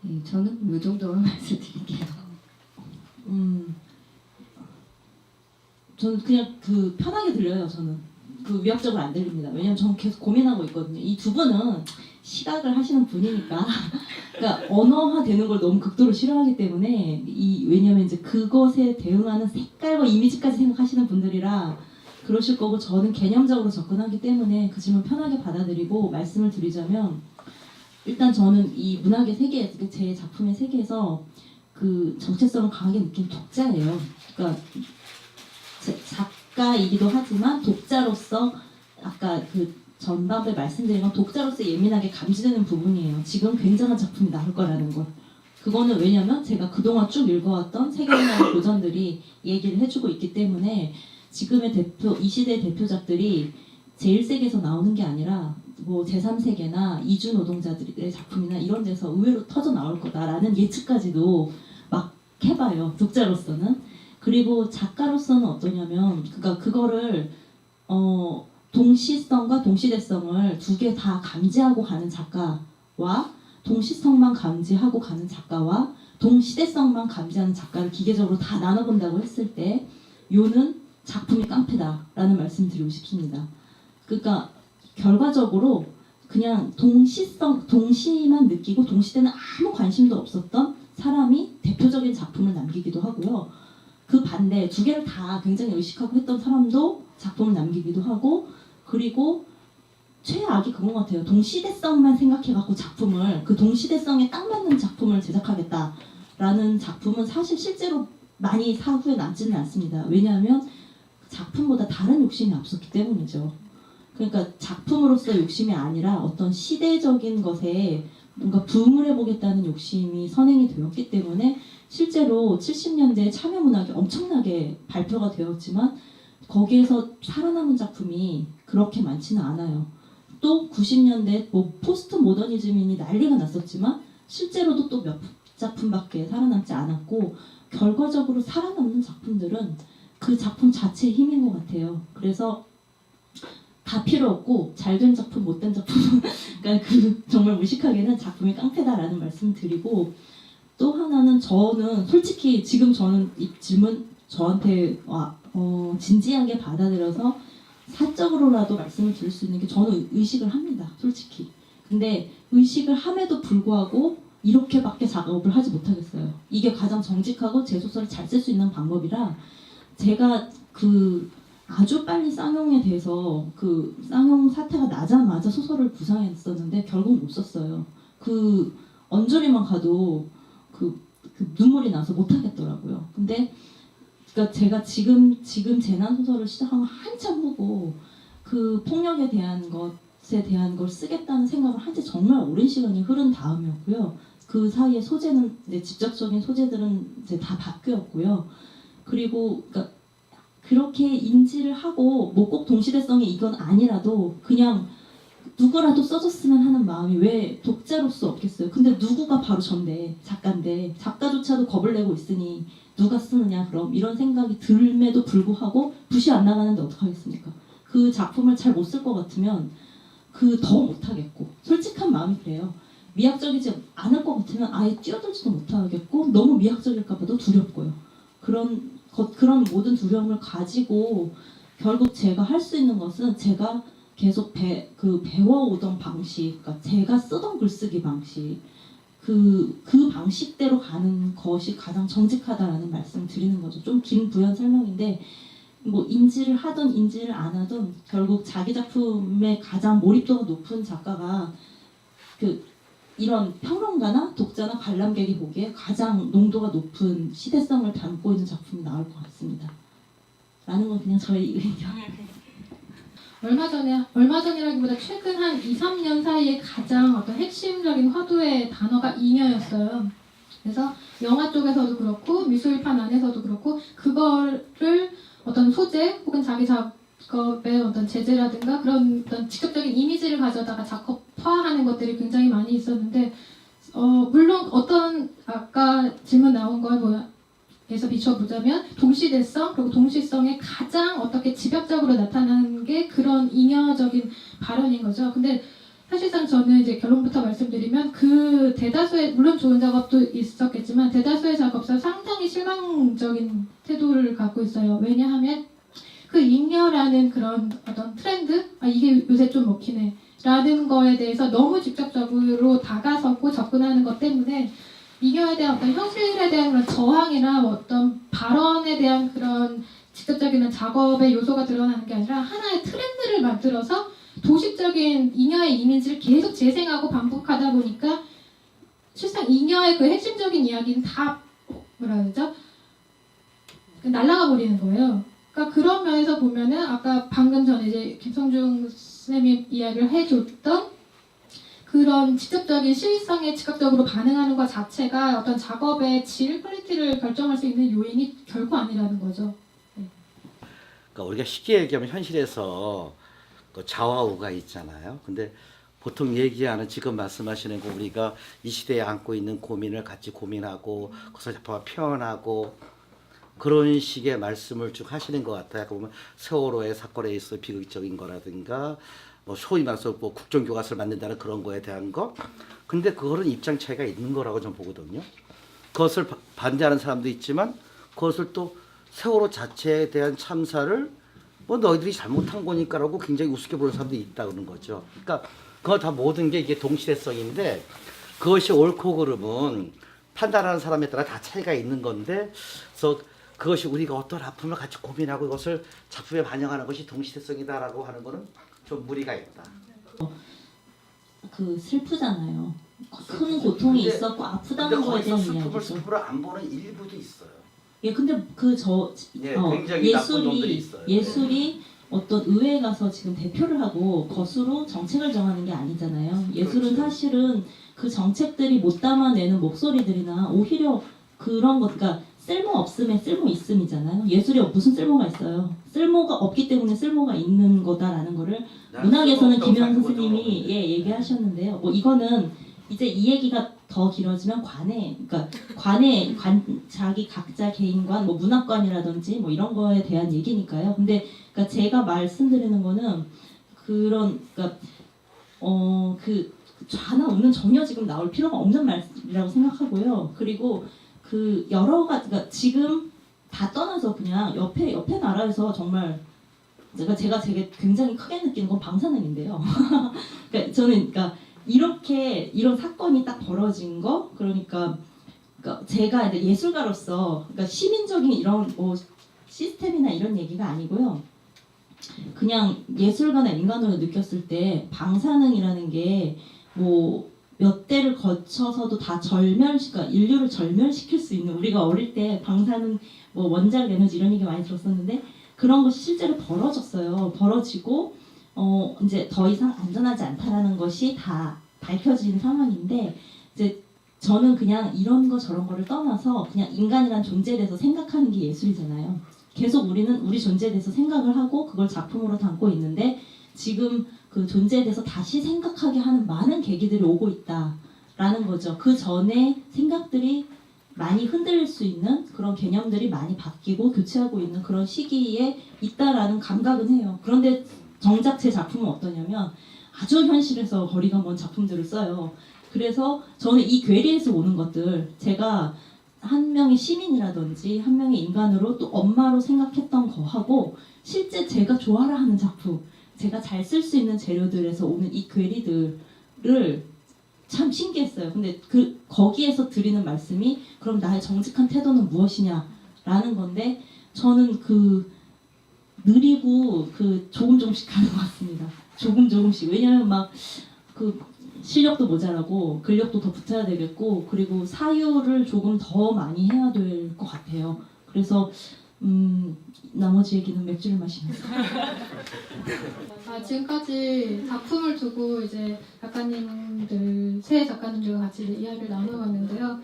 예, 저는 이 정도로 말씀드릴게요. 저는 그냥 그 편하게 들려요. 저는 그 위압적으로 안 들립니다. 왜냐면 저는 계속 고민하고 있거든요. 이 두 분은 시각을 하시는 분이니까, 그러니까 언어화되는 걸 너무 극도로 싫어하기 때문에 왜냐면 이제 그것에 대응하는 색깔과 이미지까지 생각하시는 분들이라 그러실 거고, 저는 개념적으로 접근하기 때문에 그 질문 편하게 받아들이고 말씀을 드리자면, 일단 저는 이 문학의 세계, 제 작품의 세계에서 그 정체성을 강하게 느낀 독자예요. 그러니까 작가이기도 하지만 독자로서 아까 그 전반부에 말씀드린 건 독자로서 예민하게 감지되는 부분이에요. 지금 굉장한 작품이 나올 거라는 걸. 그거는 왜냐면 제가 그동안 쭉 읽어왔던 세계문학의 고전들이 얘기를 해주고 있기 때문에 지금의 이 시대의 대표작들이 제1세계에서 나오는 게 아니라 뭐 제3세계나 이주 노동자들의 작품이나 이런 데서 의외로 터져 나올 거다라는 예측까지도 막 해봐요. 독자로서는. 그리고 작가로서는 어떠냐면, 그러니까 그거를 동시성과 동시대성을 두 개 다 감지하고 가는 작가와 동시성만 감지하고 가는 작가와 동시대성만 감지하는 작가를 기계적으로 다 나눠본다고 했을 때 요는 작품이 깡패다라는 말씀 드리고 싶습니다. 그러니까 결과적으로 그냥 동시만 느끼고 동시대는 아무 관심도 없었던 사람이 대표적인 작품을 남기기도 하고요. 그 반대 두 개를 다 굉장히 의식하고 했던 사람도 작품을 남기기도 하고, 그리고 최악이 그건 것 같아요. 동시대성만 생각해갖고 작품을, 그 동시대성에 딱 맞는 작품을 제작하겠다라는 작품은 사실 실제로 많이 사후에 남지는 않습니다. 왜냐하면 작품보다 다른 욕심이 앞섰기 때문이죠. 그러니까 작품으로서 욕심이 아니라 어떤 시대적인 것에 뭔가 부응을 해보겠다는 욕심이 선행이 되었기 때문에 실제로 70년대 참여문학이 엄청나게 발표가 되었지만 거기에서 살아남은 작품이 그렇게 많지는 않아요. 또 90년대 뭐 포스트 모더니즘이니 난리가 났었지만 실제로도 또 몇 작품밖에 살아남지 않았고, 결과적으로 살아남는 작품들은 그 작품 자체의 힘인 것 같아요. 그래서 다 필요 없고 잘된 작품, 못된 작품 그러니까 그 정말 무식하게는 작품이 깡패다라는 말씀을 드리고, 또 하나는 저는 솔직히 지금 저는 이 질문 저한테 진지하게 받아들여서 사적으로라도 말씀을 드릴 수 있는 게, 저는 의식을 합니다. 솔직히. 근데 의식을 함에도 불구하고 이렇게밖에 작업을 하지 못하겠어요. 이게 가장 정직하고 제 소설을 잘 쓸 수 있는 방법이라, 제가 아주 빨리 쌍용에 대해서 쌍용 사태가 나자마자 소설을 구상했었는데 결국 못 썼어요. 언저리만 가도 눈물이 나서 못 하겠더라고요. 근데 그러니까 제가 지금 재난 소설을 시작한 한참 후고 폭력에 대한 것에 대한 걸 쓰겠다는 생각을 한 지 정말 오랜 시간이 흐른 다음이었고요. 그 사이에 소재는 직접적인 소재들은 이제 다 바뀌었고요. 그리고 그러니까 그렇게 인지를 하고 뭐 꼭 동시대성이 이건 아니라도 그냥 누구라도 써줬으면 하는 마음이 왜 독자로서 없겠어요. 근데 누구가 바로 전데 작가인데 작가조차도 겁을 내고 있으니 누가 쓰느냐 그럼, 이런 생각이 들음에도 불구하고 붓이 안 나가는데 어떡하겠습니까? 그 작품을 잘 못 쓸 것 같으면 더 못하겠고, 솔직한 마음이 그래요. 미학적이지 않을 것 같으면 아예 뛰어들지도 못하겠고, 너무 미학적일까 봐도 두렵고요. 그런 모든 두려움을 가지고 결국 제가 할 수 있는 것은 제가 계속 배워오던 방식, 그러니까 제가 쓰던 글쓰기 방식, 그 방식대로 가는 것이 가장 정직하다라는 말씀을 드리는 거죠. 좀 긴 부연 설명인데, 뭐 인지를 하든 인지를 안 하든 결국 자기 작품에 가장 몰입도가 높은 작가가 이런 평론가나 독자나 관람객이 보기에 가장 농도가 높은 시대성을 담고 있는 작품이 나올 것 같습니다. 라는 건 그냥 저의 의견. 얼마 전이라기보다 최근 한 2, 3년 사이에 가장 어떤 핵심적인 화두의 단어가 잉여였어요. 그래서 영화 쪽에서도 그렇고 미술판 안에서도 그렇고 그거를 어떤 소재 혹은 자기 작업의 어떤 재질이라든가 그런 어떤 직접적인 이미지를 가져다가 작업화하는 것들이 굉장히 많이 있었는데, 물론 아까 질문 나온 거에서 비춰보자면 동시대성 그리고 동시성의 가장 어떻게 집약적으로 나타나는 게 그런 잉여적인 발언인 거죠. 근데 사실상 저는 이제 결론부터 말씀드리면 그 대다수의 물론 좋은 작업도 있었겠지만 대다수의 작업사 상당히 실망적인 태도를 갖고 있어요. 왜냐하면 그 잉여라는 그런 어떤 트렌드, 이게 요새 좀 먹히네 라는 거에 대해서 너무 직접적으로 다가서고 접근하는 것 때문에 잉여에 대한 어떤 현실에 대한 그런 저항이나 뭐 어떤 발언에 대한 그런 직접적인 작업의 요소가 드러나는 게 아니라 하나의 트렌드를 만들어서 도식적인 잉여의 이미지를 계속 재생하고 반복하다 보니까 실상 잉여의 그 핵심적인 이야기는 다 뭐라 그러죠? 날아가 버리는 거예요. 그러니까 그런 면에서 보면은 아까 방금 전에 이제 김성중 쌤이 이야기를 해줬던 그런 직접적인 시의성에 즉각적으로 반응하는 것 자체가 어떤 작업의 질, 퀄리티를 결정할 수 있는 요인이 결코 아니라는 거죠. 그러니까 우리가 쉽게 얘기하면 현실에서 그 좌우가 있잖아요. 근데 보통 얘기하는 지금 말씀하시는 거 우리가 이 시대에 안고 있는 고민을 같이 고민하고 그것을 작품화 표현하고 그런 식의 말씀을 쭉 하시는 것 같아요. 보면 세월호의 사건에 있어 비극적인 거라든가 뭐 소위 말해서 뭐 국정교과서를 만든다는 그런 거에 대한 거. 근데 그거는 입장 차이가 있는 거라고 저는 보거든요. 그것을 반대하는 사람도 있지만 그것을 또 세월호 자체에 대한 참사를 뭐 너희들이 잘못한 거니까라고 굉장히 우습게 보는 사람도 있다 그러는 거죠. 그러니까 그거 다 모든 게 이게 동시대성인데 그것이 옳고 그름은 판단하는 사람에 따라 다 차이가 있는 건데 그래서 그것이 우리가 어떤 아픔을 같이 고민하고 이것을 작품에 반영하는 것이 동시대성이다라고 하는 거는 좀 무리가 있다. 그 슬프잖아요. 큰 고통이 근데- 있었고 아프다는 거에 대한 이야기죠. 슬픔을 안 보는 일부도 있어요. 예, 근데 예, 굉장히 나쁜 놈들이 있어요. 예술이 어떤 의회에 가서 지금 대표를 하고 거수로 정책을 정하는 게 아니잖아요. 예술은 그렇죠. 사실은 그 정책들이 못 담아내는 목소리들이나 오히려 그런 것, 그러니까 쓸모 없음에 쓸모 있음이잖아요. 예술이 무슨 쓸모가 있어요. 쓸모가 없기 때문에 쓸모가 있는 거다라는 거를 문학에서는 김영 선생님이 얘기하셨는데요. 뭐 이거는 이제 이 얘기가 더 길어지면 그러니까 자기 각자 개인관, 뭐 문학관이라든지 뭐 이런 거에 대한 얘기니까요. 근데 그러니까 제가 말씀드리는 거는 그러니까 그 좌나 우는 전혀 지금 나올 필요가 없는 말이라고 생각하고요. 그리고 그 여러 가지, 그러니까 지금 다 떠나서 그냥 옆에 나라에서 정말 제가 되게 굉장히 크게 느끼는 건 방사능인데요. 그러니까 저는 이런 사건이 딱 벌어진 거, 그러니까 제가 이제 예술가로서, 그러니까 시민적인 이런 뭐 시스템이나 이런 얘기가 아니고요. 그냥 예술가나 인간으로 느꼈을 때 방사능이라는 게 뭐 몇 대를 거쳐서도 다 그러니까 인류를 절멸시킬 수 있는, 우리가 어릴 때 방사능, 뭐 원자력 에너지 이런 얘기 많이 들었었는데 그런 것이 실제로 벌어졌어요. 벌어지고 이제 더 이상 안전하지 않다라는 것이 다 밝혀진 상황인데 이제 저는 그냥 이런 거 저런 거를 떠나서 그냥 인간이란 존재에 대해서 생각하는 게 예술이잖아요. 계속 우리는 우리 존재에 대해서 생각을 하고 그걸 작품으로 담고 있는데 지금 그 존재에 대해서 다시 생각하게 하는 많은 계기들이 오고 있다라는 거죠. 그 전에 생각들이 많이 흔들릴 수 있는 그런 개념들이 많이 바뀌고 교체하고 있는 그런 시기에 있다라는 감각은 해요. 그런데 정작 제 작품은 어떠냐면 아주 현실에서 거리가 먼 작품들을 써요. 그래서 저는 이 괴리에서 오는 것들, 제가 한 명의 시민이라든지 한 명의 인간으로 또 엄마로 생각했던 거하고 실제 제가 좋아라 하는 작품, 제가 잘 쓸 수 있는 재료들에서 오는 이 괴리들을 참 신기했어요. 근데 거기에서 드리는 말씀이 그럼 나의 정직한 태도는 무엇이냐라는 건데 저는 느리고 조금씩 가는 것 같습니다. 조금씩. 왜냐면 막 실력도 모자라고 근력도 더 붙여야 되겠고 그리고 사유를 조금 더 많이 해야 될 것 같아요. 그래서 나머지 얘기는 맥주를 마시면서. 지금까지 작품을 두고 이제 세 작가님들과 같이 이제 이야기를 나눠봤는데요.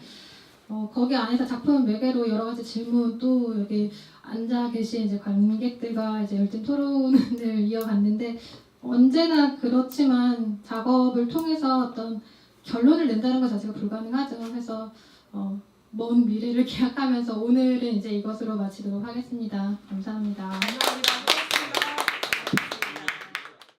거기 안에서 작품 매개로 여러 가지 질문, 또 여기 앉아 계신 이제 관객들과 이제 열띤 토론을 이어갔는데 언제나 그렇지만 작업을 통해서 어떤 결론을 낸다는 것 자체가 불가능하죠. 그래서 먼 미래를 기약하면서 오늘은 이제 이것으로 마치도록 하겠습니다. 감사합니다.